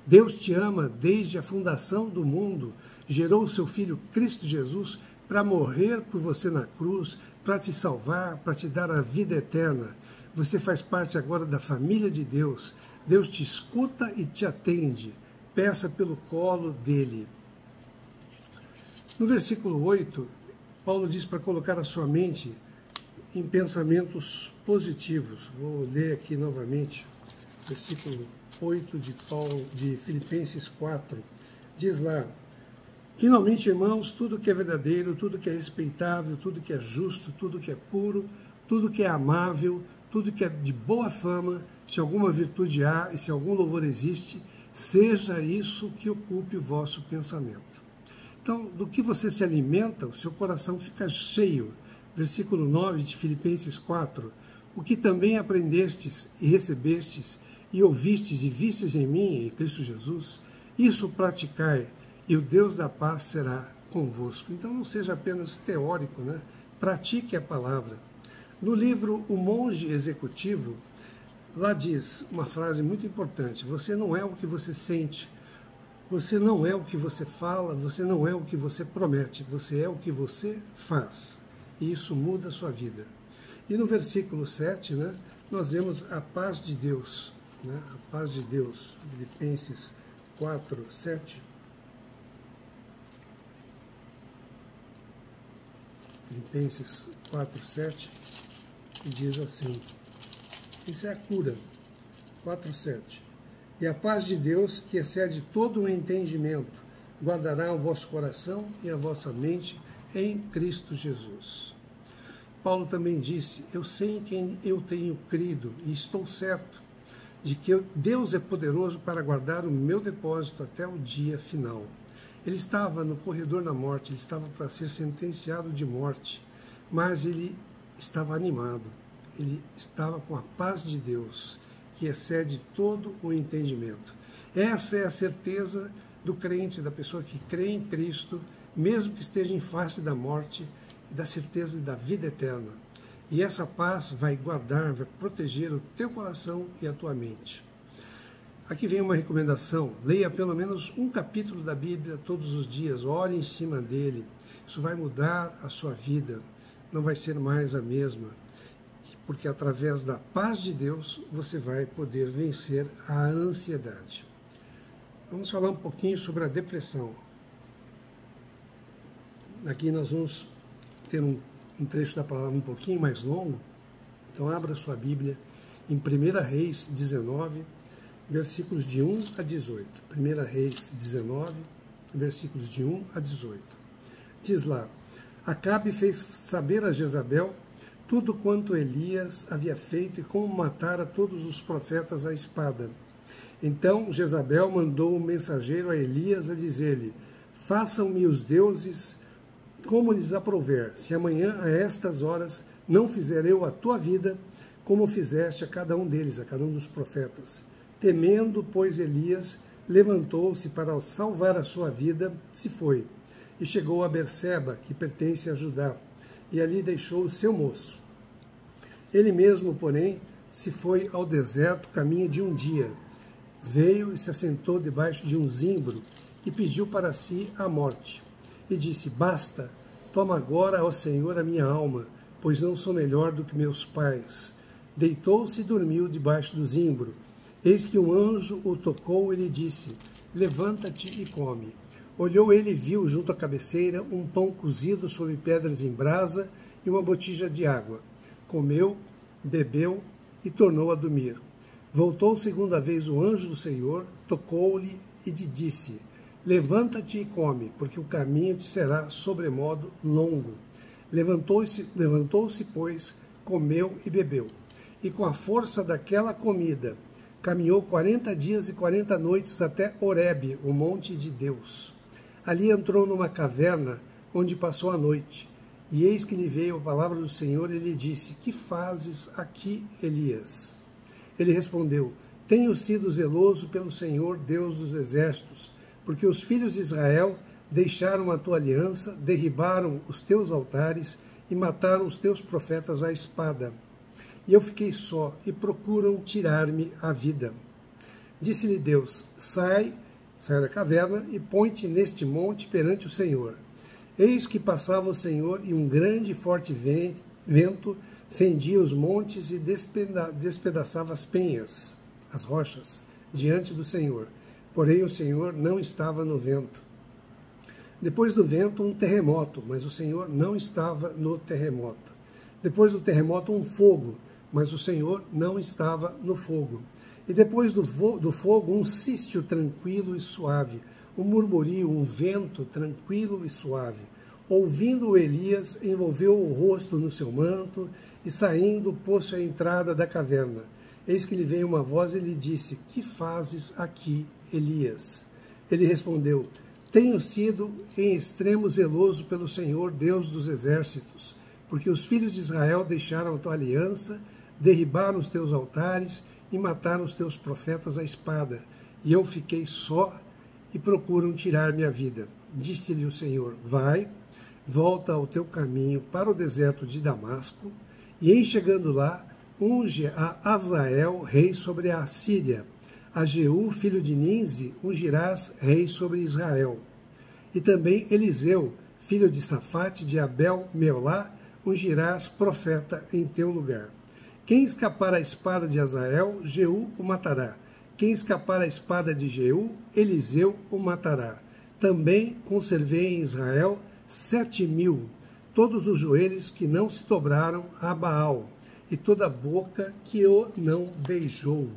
S1: Deus te ama desde a fundação do mundo, gerou o seu Filho Cristo Jesus para morrer por você na cruz, para te salvar, para te dar a vida eterna. Você faz parte agora da família de Deus. Deus te escuta e te atende. Peça pelo colo dele. No versículo 8, Paulo diz para colocar a sua mente em pensamentos positivos. Vou ler aqui novamente, versículo 8 de Filipenses 4. Diz lá: finalmente, irmãos, tudo que é verdadeiro, tudo que é respeitável, tudo que é justo, tudo que é puro, tudo que é amável, tudo que é de boa fama, se alguma virtude há e se algum louvor existe, seja isso que ocupe o vosso pensamento. Então, do que você se alimenta, o seu coração fica cheio. Versículo 9 de Filipenses 4. o que também aprendestes e recebestes, e ouvistes e vistes em mim, em Cristo Jesus, isso praticai, e o Deus da paz será convosco. Então não seja apenas teórico, né? Pratique a palavra. No livro O Monge Executivo, lá diz uma frase muito importante: você não é o que você sente, você não é o que você fala, você não é o que você promete, você é o que você faz. E isso muda a sua vida. E no versículo 7, né, nós vemos a paz de Deus, né, a paz de Deus, Filipenses 4, 7. Filipenses 4, 7, e diz assim, isso é a cura, 4, 7. E a paz de Deus, que excede todo o entendimento, guardará o vosso coração e a vossa mente em Cristo Jesus. Paulo também disse, eu sei em quem eu tenho crido e estou certo de que Deus é poderoso para guardar o meu depósito até o dia final. Ele estava no corredor da morte, ele estava para ser sentenciado de morte, mas ele estava animado, ele estava com a paz de Deus, que excede todo o entendimento. Essa é a certeza do crente, da pessoa que crê em Cristo, mesmo que esteja em face da morte, e da certeza da vida eterna. E essa paz vai guardar, vai proteger o teu coração e a tua mente. Aqui vem uma recomendação, leia pelo menos um capítulo da Bíblia todos os dias, ore em cima dele, isso vai mudar a sua vida, não vai ser mais a mesma, porque através da paz de Deus você vai poder vencer a ansiedade. Vamos falar um pouquinho sobre a depressão. Aqui nós vamos ter um trecho da palavra um pouquinho mais longo, então abra sua Bíblia em 1 Reis 19, versículos de 1 a 18. 1 Reis 19, versículos de 1 a 18. Diz lá, Acabe fez saber a Jezabel tudo quanto Elias havia feito e como matara todos os profetas à espada. Então Jezabel mandou um mensageiro a Elias a dizer-lhe, façam-me os deuses como lhes aprouver, se amanhã a estas horas não fizer eu a tua vida, como fizeste a cada um deles, a cada um dos profetas. Temendo, pois, Elias, levantou-se para salvar a sua vida, se foi, e chegou a Berseba, que pertence a Judá, e ali deixou o seu moço. Ele mesmo, porém, se foi ao deserto caminho de um dia. Veio e se assentou debaixo de um zimbro, e pediu para si a morte. E disse, basta, toma agora, ó Senhor, a minha alma, pois não sou melhor do que meus pais. Deitou-se e dormiu debaixo do zimbro. Eis que um anjo o tocou e lhe disse, levanta-te e come. Olhou ele e viu junto à cabeceira um pão cozido sobre pedras em brasa e uma botija de água. Comeu, bebeu e tornou a dormir. Voltou segunda vez o anjo do Senhor, tocou-lhe e lhe disse, levanta-te e come, porque o caminho te será sobremodo longo. Levantou-se, pois, comeu e bebeu. E com a força daquela comida, caminhou 40 dias e 40 noites até Horebe, o monte de Deus. Ali entrou numa caverna, onde passou a noite. E eis que lhe veio a palavra do Senhor e lhe disse, que fazes aqui, Elias? Ele respondeu, tenho sido zeloso pelo Senhor, Deus dos exércitos, porque os filhos de Israel deixaram a tua aliança, derribaram os teus altares e mataram os teus profetas à espada. E eu fiquei só, e procuram tirar-me a vida. Disse-lhe Deus, sai da caverna e põe-te neste monte perante o Senhor. Eis que passava o Senhor e um grande e forte vento fendia os montes e despedaçava as penhas, as rochas, diante do Senhor. Porém o Senhor não estava no vento. Depois do vento um terremoto, mas o Senhor não estava no terremoto. Depois do terremoto um fogo, mas o Senhor não estava no fogo. E depois do fogo, um sístio tranquilo e suave, um murmurio, um vento tranquilo e suave. Ouvindo Elias, envolveu o rosto no seu manto e, saindo, pôs-se à entrada da caverna. Eis que lhe veio uma voz e lhe disse, que fazes aqui, Elias? Ele respondeu, tenho sido em extremo zeloso pelo Senhor, Deus dos exércitos, porque os filhos de Israel deixaram a tua aliança, derribaram os teus altares e mataram os teus profetas à espada, e eu fiquei só e procuram tirar minha vida. Disse-lhe o Senhor: vai, volta ao teu caminho para o deserto de Damasco, e em chegando lá, unge a Azael, rei sobre a Síria. A Jeú, filho de Ninzi, ungirás rei sobre Israel. E também Eliseu, filho de Safate, de Abel-Meolá, ungirás profeta em teu lugar. Quem escapar à espada de Azael, Jeú o matará. Quem escapar à espada de Jeú, Eliseu o matará. Também conservei em Israel 7.000, todos os joelhos que não se dobraram a Baal, e toda a boca que o não beijou.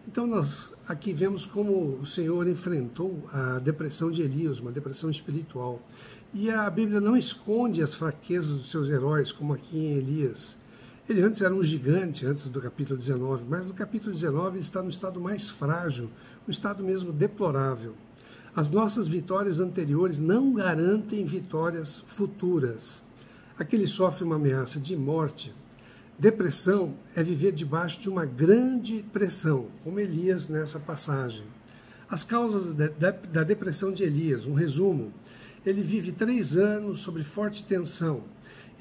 S1: Então nós aqui vemos como o Senhor enfrentou a depressão de Elias, uma depressão espiritual. E a Bíblia não esconde as fraquezas dos seus heróis, como aqui em Elias. Ele antes era um gigante, antes do capítulo 19, mas no capítulo 19 ele está no estado mais frágil, um estado mesmo deplorável. As nossas vitórias anteriores não garantem vitórias futuras. Aqui ele sofre uma ameaça de morte. Depressão é viver debaixo de uma grande pressão, como Elias nessa passagem. As causas da depressão de Elias, um resumo: ele vive 3 anos sob forte tensão,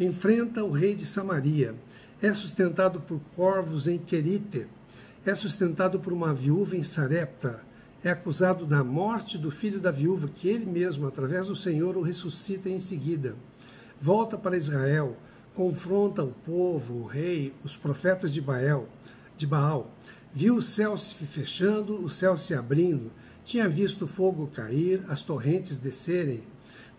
S1: enfrenta o rei de Samaria, é sustentado por corvos em Querite, é sustentado por uma viúva em Sarepta, é acusado da morte do filho da viúva, que ele mesmo, através do Senhor, o ressuscita em seguida. Volta para Israel, confronta o povo, o rei, os profetas de Baal. Viu o céu se fechando, o céu se abrindo, tinha visto o fogo cair, as torrentes descerem,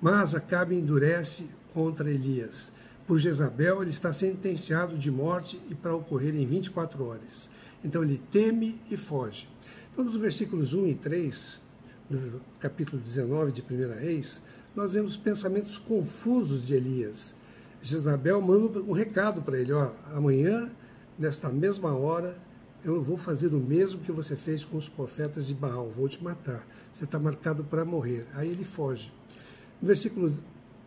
S1: mas Acabe endurece contra Elias. Por Jezabel ele está sentenciado de morte e para ocorrer em 24 horas. Então ele teme e foge. Então, nos versículos 1 e 3, do capítulo 19 de 1 Reis, nós vemos pensamentos confusos de Elias. Jezabel manda um recado para ele: ó, amanhã, nesta mesma hora, eu vou fazer o mesmo que você fez com os profetas de Baal, vou te matar, você está marcado para morrer. Aí ele foge. No versículo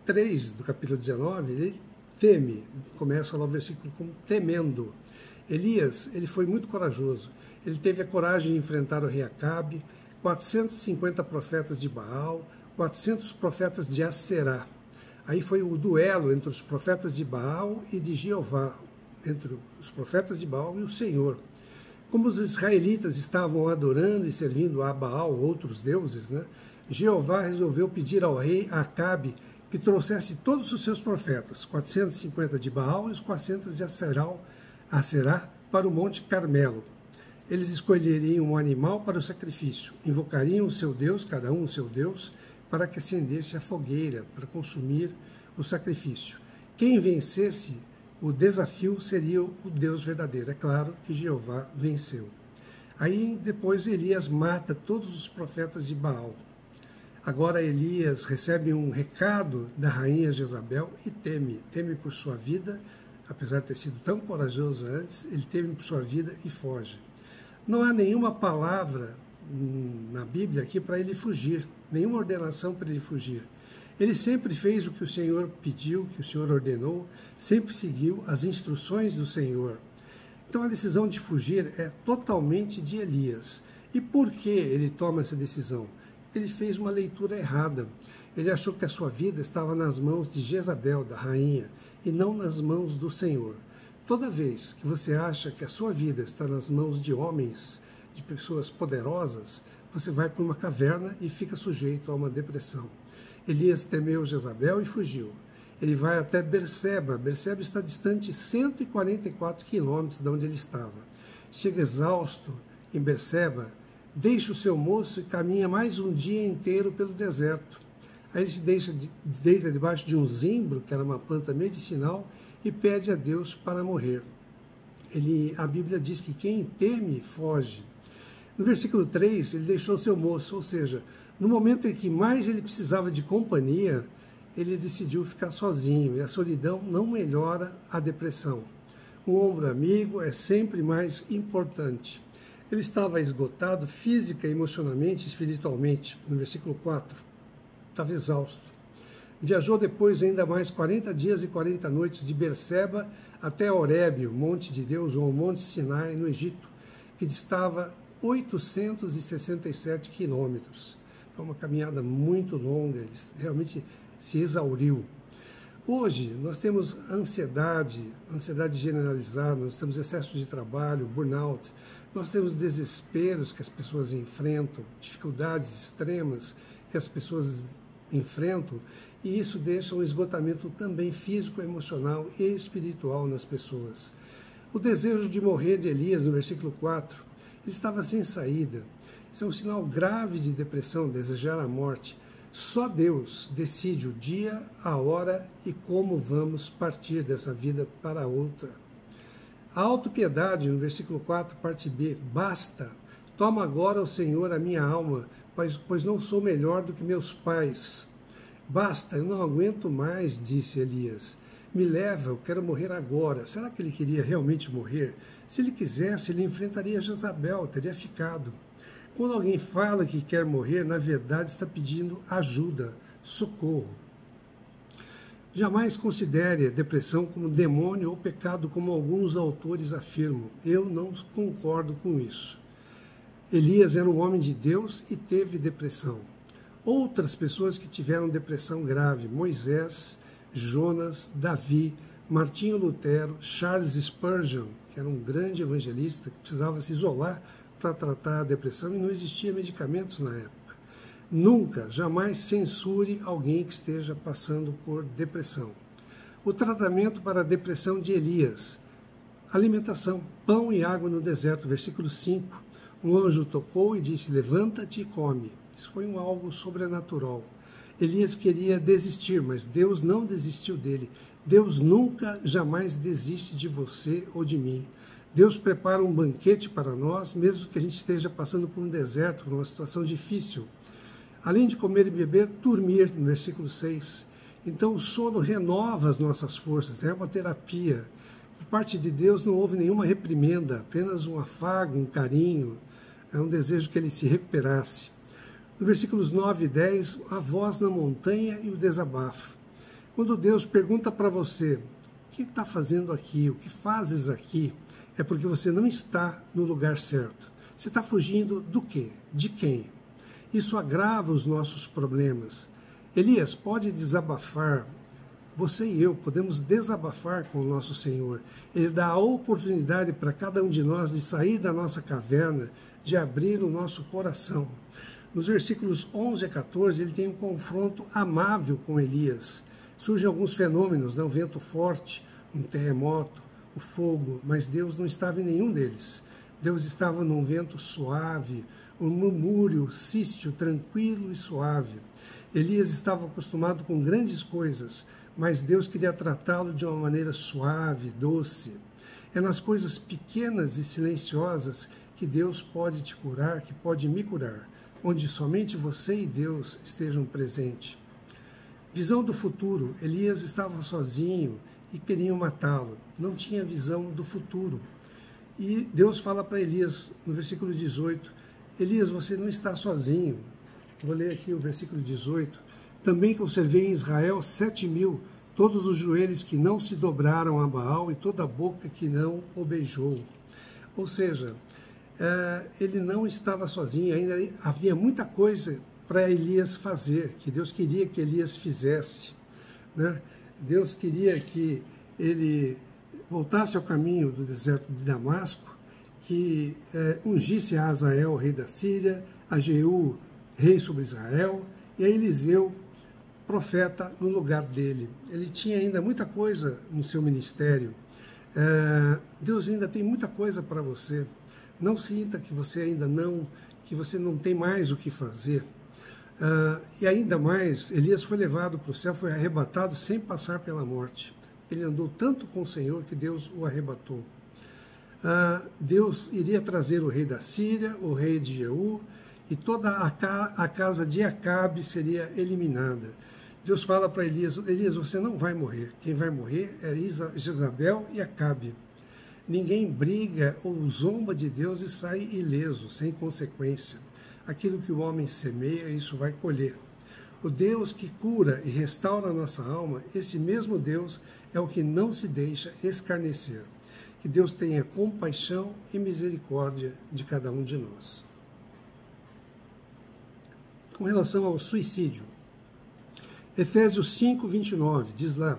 S1: 3 do capítulo 19, ele teme, começa lá o versículo como temendo. Elias, ele foi muito corajoso, ele teve a coragem de enfrentar o rei Acabe, 450 profetas de Baal, 400 profetas de Aserá. Aí foi o duelo entre os profetas de Baal e de Jeová, entre os profetas de Baal e o Senhor. Como os israelitas estavam adorando e servindo a Baal, outros deuses, né, Jeová resolveu pedir ao rei Acabe que trouxesse todos os seus profetas, 450 de Baal e os 400 de Aserá, para o Monte Carmelo. Eles escolheriam um animal para o sacrifício, invocariam o seu Deus, cada um o seu Deus, para que acendesse a fogueira, para consumir o sacrifício. Quem vencesse o desafio seria o Deus verdadeiro. É claro que Jeová venceu. Aí depois Elias mata todos os profetas de Baal. Agora Elias recebe um recado da rainha Jezabel e teme por sua vida, apesar de ter sido tão corajoso antes, ele teme por sua vida e foge. Não há nenhuma palavra na Bíblia aqui para ele fugir, nenhuma ordenação para ele fugir. Ele sempre fez o que o Senhor pediu, que o Senhor ordenou, sempre seguiu as instruções do Senhor. Então a decisão de fugir é totalmente de Elias. E por que ele toma essa decisão? Ele fez uma leitura errada. Ele achou que a sua vida estava nas mãos de Jezabel, da rainha, e não nas mãos do Senhor. Toda vez que você acha que a sua vida está nas mãos de homens, de pessoas poderosas, você vai para uma caverna e fica sujeito a uma depressão. Elias temeu Jezabel e fugiu. Ele vai até Berseba. Berseba está distante 144 quilômetros de onde ele estava. Chega exausto em Berseba, deixa o seu moço e caminha mais um dia inteiro pelo deserto. Aí ele se deita debaixo de um zimbro, que era uma planta medicinal, e pede a Deus para morrer. A Bíblia diz que quem teme, foge. No versículo 3, ele deixou seu moço, ou seja, no momento em que mais ele precisava de companhia, ele decidiu ficar sozinho, e a solidão não melhora a depressão. Um ombro amigo é sempre mais importante. Ele estava esgotado física, emocionalmente, espiritualmente, no versículo 4. Estava exausto. Viajou depois ainda mais 40 dias e 40 noites de Berseba até Horebe, o monte de Deus, ou o monte Sinai, no Egito, que distava 867 quilômetros. Então, uma caminhada muito longa, ele realmente se exauriu. Hoje, nós temos ansiedade generalizada, nós temos excesso de trabalho, burnout, nós temos desesperos que as pessoas enfrentam, dificuldades extremas que as pessoas enfrentam, e isso deixa um esgotamento também físico, emocional e espiritual nas pessoas. O desejo de morrer de Elias, no versículo 4, ele estava sem saída. Isso é um sinal grave de depressão, desejar a morte. Só Deus decide o dia, a hora e como vamos partir dessa vida para outra. A autopiedade, no versículo 4, parte B, basta, toma agora, ó Senhor, a minha alma, pois não sou melhor do que meus pais. Basta, eu não aguento mais, disse Elias. Me leva, eu quero morrer agora. Será que ele queria realmente morrer? Se ele quisesse, ele enfrentaria Jezabel, teria ficado. Quando alguém fala que quer morrer, na verdade está pedindo ajuda, socorro. Jamais considere a depressão como demônio ou pecado, como alguns autores afirmam. Eu não concordo com isso. Elias era um homem de Deus e teve depressão. Outras pessoas que tiveram depressão grave, Moisés, Jonas, Davi, Martinho Lutero, Charles Spurgeon, que era um grande evangelista que precisava se isolar para tratar a depressão e não existia medicamentos na época. Nunca, jamais censure alguém que esteja passando por depressão. O tratamento para a depressão de Elias: alimentação, pão e água no deserto, versículo 5. Um anjo tocou e disse, levanta-te e come. Isso foi algo sobrenatural. Elias queria desistir, mas Deus não desistiu dele. Deus nunca, jamais desiste de você ou de mim. Deus prepara um banquete para nós, mesmo que a gente esteja passando por um deserto, por uma situação difícil. Além de comer e beber, dormir, no versículo 6. Então o sono renova as nossas forças, é uma terapia. Por parte de Deus não houve nenhuma reprimenda, apenas um afago, um carinho, é um desejo que ele se recuperasse. No versículos 9 e 10, a voz na montanha e o desabafo. Quando Deus pergunta para você, o que está fazendo aqui, o que fazes aqui, é porque você não está no lugar certo. Você está fugindo do quê? De quem? Isso agrava os nossos problemas. Elias pode desabafar. Você e eu podemos desabafar com o nosso Senhor. Ele dá a oportunidade para cada um de nós de sair da nossa caverna, de abrir o nosso coração. Nos versículos 11 a 14, ele tem um confronto amável com Elias. Surgem alguns fenômenos, um vento forte, um terremoto, o fogo, mas Deus não estava em nenhum deles. Deus estava num vento suave, um murmúrio cístio, tranquilo e suave. Elias estava acostumado com grandes coisas, mas Deus queria tratá-lo de uma maneira suave, doce. É nas coisas pequenas e silenciosas que Deus pode te curar, que pode me curar, onde somente você e Deus estejam presentes. Visão do futuro. Elias estava sozinho e queriam matá-lo. Não tinha visão do futuro. E Deus fala para Elias, no versículo 18, Elias, você não está sozinho. Vou ler aqui o versículo 18. Também conservei em Israel 7.000, todos os joelhos que não se dobraram a Baal e toda a boca que não o beijou. Ou seja, ele não estava sozinho, ainda havia muita coisa para Elias fazer, que Deus queria que Elias fizesse, né? Deus queria que ele voltasse ao caminho do deserto de Damasco, que ungisse a Azael, rei da Síria, a Jeú, rei sobre Israel, e a Eliseu, profeta, no lugar dele. Ele tinha ainda muita coisa no seu ministério. Deus ainda tem muita coisa para você. Não sinta que você ainda não, que você não tem mais o que fazer. E ainda mais, Elias foi levado para o céu, foi arrebatado sem passar pela morte. Ele andou tanto com o Senhor que Deus o arrebatou. Deus iria trazer o rei da Síria, o rei de Jeú, e toda a casa de Acabe seria eliminada. Deus fala para Elias, Elias, você não vai morrer. Quem vai morrer é Jezabel e Acabe. Ninguém briga ou zomba de Deus e sai ileso, sem consequência. Aquilo que o homem semeia, isso vai colher. O Deus que cura e restaura a nossa alma, esse mesmo Deus é o que não se deixa escarnecer. Que Deus tenha compaixão e misericórdia de cada um de nós. Com relação ao suicídio, Efésios 5, 29, diz lá: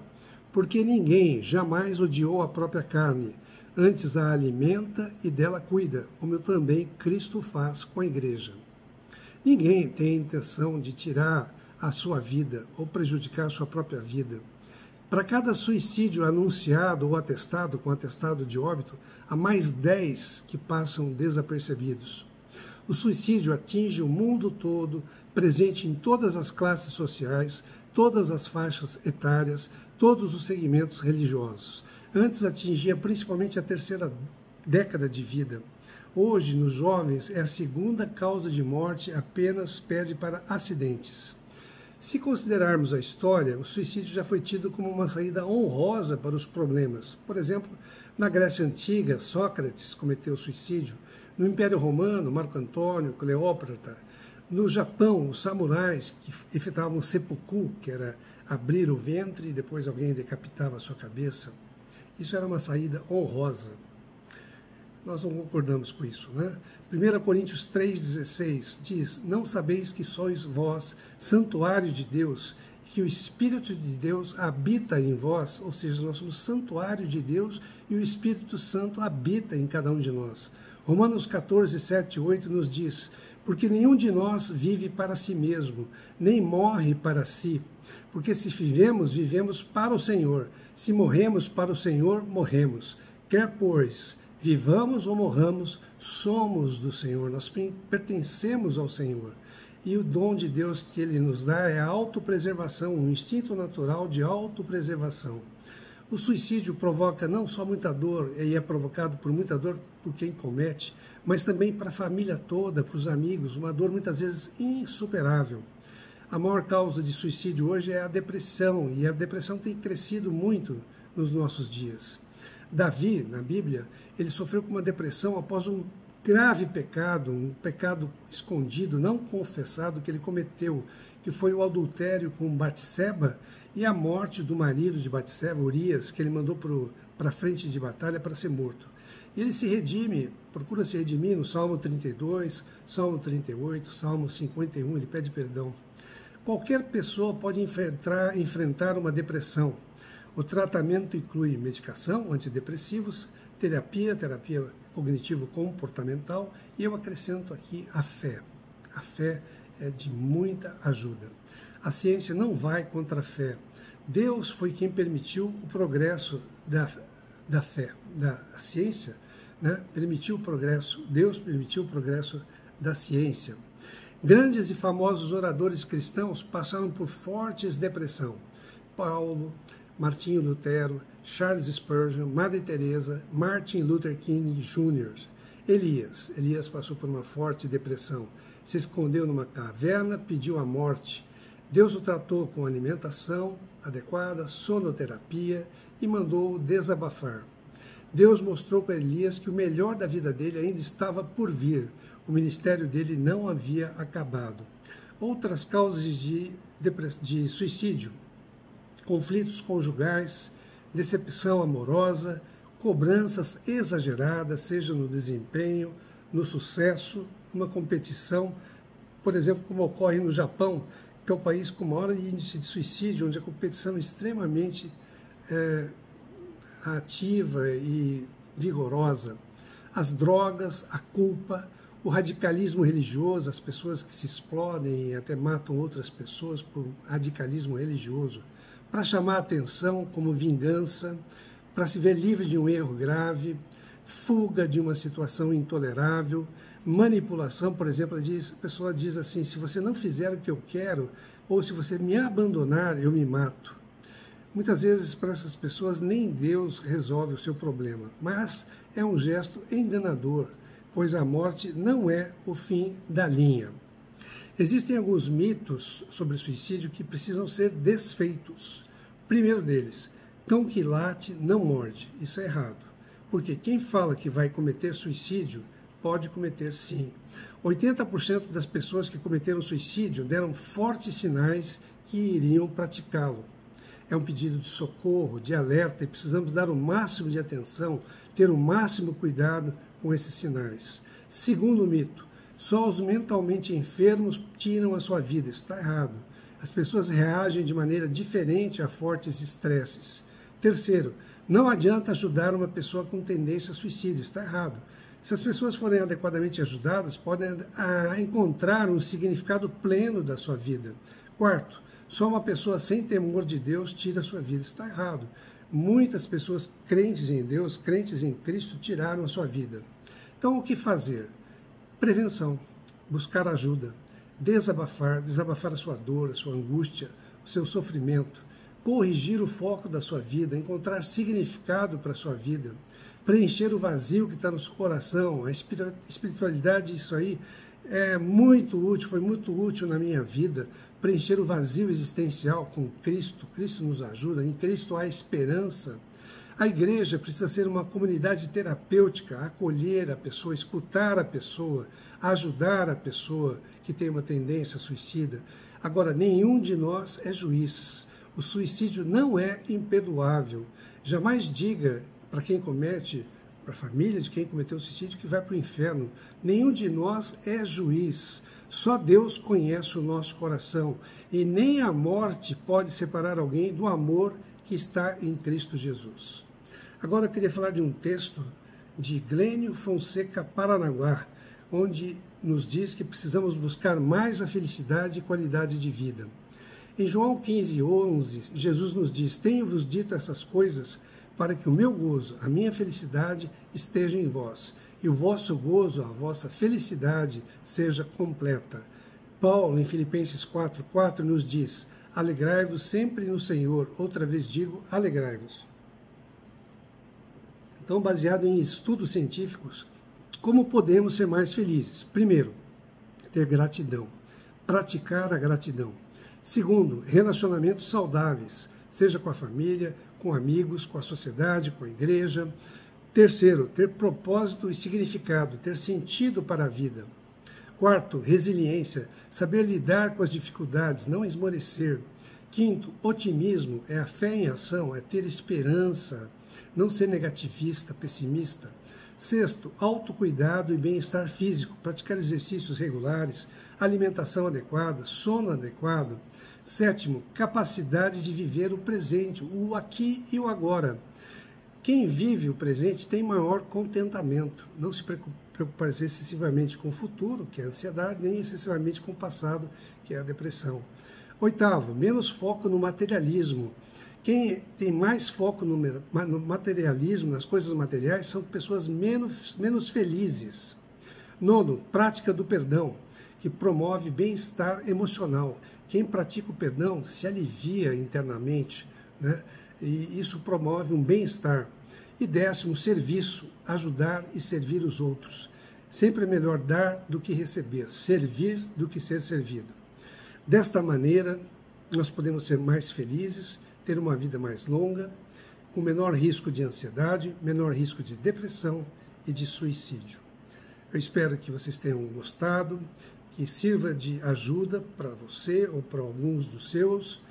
S1: porque ninguém jamais odiou a própria carne, antes a alimenta e dela cuida, como também Cristo faz com a igreja. Ninguém tem a intenção de tirar a sua vida ou prejudicar a sua própria vida. Para cada suicídio anunciado ou atestado com atestado de óbito, há mais 10 que passam desapercebidos. O suicídio atinge o mundo todo, presente em todas as classes sociais, todas as faixas etárias, todos os segmentos religiosos. Antes atingia principalmente a terceira década de vida. Hoje, nos jovens, é a segunda causa de morte, apenas perde para acidentes. Se considerarmos a história, o suicídio já foi tido como uma saída honrosa para os problemas. Por exemplo, na Grécia Antiga, Sócrates cometeu suicídio. No Império Romano, Marco Antônio, Cleópatra. No Japão, os samurais que efetuavam seppuku, que era abrir o ventre e depois alguém decapitava a sua cabeça. Isso era uma saída honrosa. Nós não concordamos com isso, né? 1 Coríntios 3,16 diz: não sabeis que sois vós santuário de Deus, e que o Espírito de Deus habita em vós, ou seja, nós somos santuário de Deus e o Espírito Santo habita em cada um de nós. Romanos 14, 7 e 8 nos diz: porque nenhum de nós vive para si mesmo, nem morre para si, porque se vivemos, vivemos para o Senhor, se morremos para o Senhor, morremos. Quer, pois, vivamos ou morramos, somos do Senhor, nós pertencemos ao Senhor. E o dom de Deus que Ele nos dá é a autopreservação, um instinto natural de autopreservação. O suicídio provoca não só muita dor, e é provocado por muita dor por quem comete, mas também para a família toda, para os amigos, uma dor muitas vezes insuperável. A maior causa de suicídio hoje é a depressão, e a depressão tem crescido muito nos nossos dias. Davi, na Bíblia, ele sofreu com uma depressão após um grave pecado, um pecado escondido, não confessado, que ele cometeu, que foi o adultério com Batseba e a morte do marido de Batseba, Urias, que ele mandou para a frente de batalha para ser morto. E ele se redime, procura se redimir no Salmo 32, Salmo 38, Salmo 51, ele pede perdão. Qualquer pessoa pode enfrentar uma depressão. O tratamento inclui medicação, antidepressivos, terapia cognitivo-comportamental e eu acrescento aqui a fé. A fé é de muita ajuda. A ciência não vai contra a fé. Deus foi quem permitiu o progresso da fé. A ciência, né, permitiu o progresso, Deus permitiu o progresso da ciência. Grandes e famosos oradores cristãos passaram por fortes depressão. Paulo, Martinho Lutero, Charles Spurgeon, Madre Teresa, Martin Luther King Jr. Elias passou por uma forte depressão, se escondeu numa caverna, pediu a morte. Deus o tratou com alimentação adequada, sonoterapia e mandou-o desabafar. Deus mostrou para Elias que o melhor da vida dele ainda estava por vir, o ministério dele não havia acabado. Outras causas de suicídio: conflitos conjugais, decepção amorosa, cobranças exageradas, seja no desempenho, no sucesso, numa competição, por exemplo, como ocorre no Japão, que é o país com maior índice de suicídio, onde a competição é extremamente ativa e vigorosa. As drogas, a culpa, o radicalismo religioso, as pessoas que se explodem e até matam outras pessoas por radicalismo religioso, para chamar a atenção como vingança, para se ver livre de um erro grave, fuga de uma situação intolerável, manipulação, por exemplo, a pessoa diz assim: se você não fizer o que eu quero, ou se você me abandonar, eu me mato. Muitas vezes, para essas pessoas, nem Deus resolve o seu problema, mas é um gesto enganador, pois a morte não é o fim da linha. Existem alguns mitos sobre suicídio que precisam ser desfeitos. Primeiro deles: cão que late não morde. Isso é errado, porque quem fala que vai cometer suicídio pode cometer sim. 80% das pessoas que cometeram suicídio deram fortes sinais que iriam praticá-lo. É um pedido de socorro, de alerta, e precisamos dar o máximo de atenção, ter o máximo cuidado com esses sinais. Segundo mito, só os mentalmente enfermos tiram a sua vida. Isso está errado. As pessoas reagem de maneira diferente a fortes estresses. Terceiro, não adianta ajudar uma pessoa com tendência a suicídio. Está errado. Se as pessoas forem adequadamente ajudadas, podem encontrar um significado pleno da sua vida. Quarto, só uma pessoa sem temor de Deus tira a sua vida. Está errado. Muitas pessoas crentes em Deus, crentes em Cristo, tiraram a sua vida. Então, o que fazer? Prevenção, buscar ajuda, desabafar a sua dor, a sua angústia, o seu sofrimento, corrigir o foco da sua vida, encontrar significado para a sua vida, preencher o vazio que está no seu coração. A espiritualidade, isso aí é muito útil, foi muito útil na minha vida, preencher o vazio existencial com Cristo. Cristo nos ajuda, em Cristo há esperança. A igreja precisa ser uma comunidade terapêutica, acolher a pessoa, escutar a pessoa, ajudar a pessoa que tem uma tendência suicida. Agora, nenhum de nós é juiz. O suicídio não é imperdoável. Jamais diga para quem comete, para a família de quem cometeu suicídio, que vai para o inferno. Nenhum de nós é juiz. Só Deus conhece o nosso coração. E nem a morte pode separar alguém do amor que está em Cristo Jesus. Agora eu queria falar de um texto de Glênio Fonseca Paranaguá, onde nos diz que precisamos buscar mais a felicidade e qualidade de vida. Em João 15:11, Jesus nos diz: tenho-vos dito essas coisas para que o meu gozo, a minha felicidade, esteja em vós, e o vosso gozo, a vossa felicidade, seja completa. Paulo, em Filipenses 4:4, nos diz: alegrai-vos sempre no Senhor. Outra vez digo, alegrai-vos. Então, baseado em estudos científicos, como podemos ser mais felizes? Primeiro, ter gratidão, praticar a gratidão. Segundo, relacionamentos saudáveis, seja com a família, com amigos, com a sociedade, com a igreja. Terceiro, ter propósito e significado, ter sentido para a vida. Quarto, resiliência, saber lidar com as dificuldades, não esmorecer. Quinto, otimismo, é a fé em ação, é ter esperança, não ser negativista, pessimista. Sexto, autocuidado e bem-estar físico, praticar exercícios regulares, alimentação adequada, sono adequado. Sétimo, capacidade de viver o presente, o aqui e o agora. Quem vive o presente tem maior contentamento, não se preocupar excessivamente com o futuro, que é a ansiedade, nem excessivamente com o passado, que é a depressão. Oitavo, menos foco no materialismo. Quem tem mais foco no materialismo, nas coisas materiais, são pessoas menos felizes. Nono, prática do perdão, que promove bem-estar emocional. Quem pratica o perdão se alivia internamente, né? E isso promove um bem-estar. E décimo, serviço, ajudar e servir os outros. Sempre é melhor dar do que receber, servir do que ser servido. Desta maneira, nós podemos ser mais felizes, ter uma vida mais longa, com menor risco de ansiedade, menor risco de depressão e de suicídio. Eu espero que vocês tenham gostado, que sirva de ajuda para você ou para alguns dos seus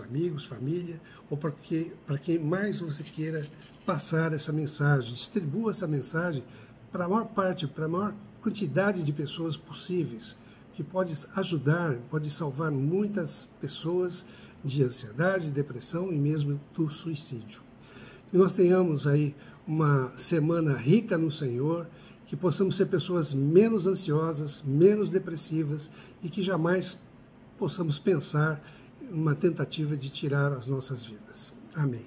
S1: amigos, família, ou para quem mais você queira passar essa mensagem. Distribua essa mensagem para a maior parte, para a maior quantidade de pessoas possíveis, que pode ajudar, pode salvar muitas pessoas de ansiedade, depressão e mesmo do suicídio. Que nós tenhamos aí uma semana rica no Senhor, que possamos ser pessoas menos ansiosas, menos depressivas e que jamais possamos pensar uma tentativa de tirar as nossas vidas. Amém.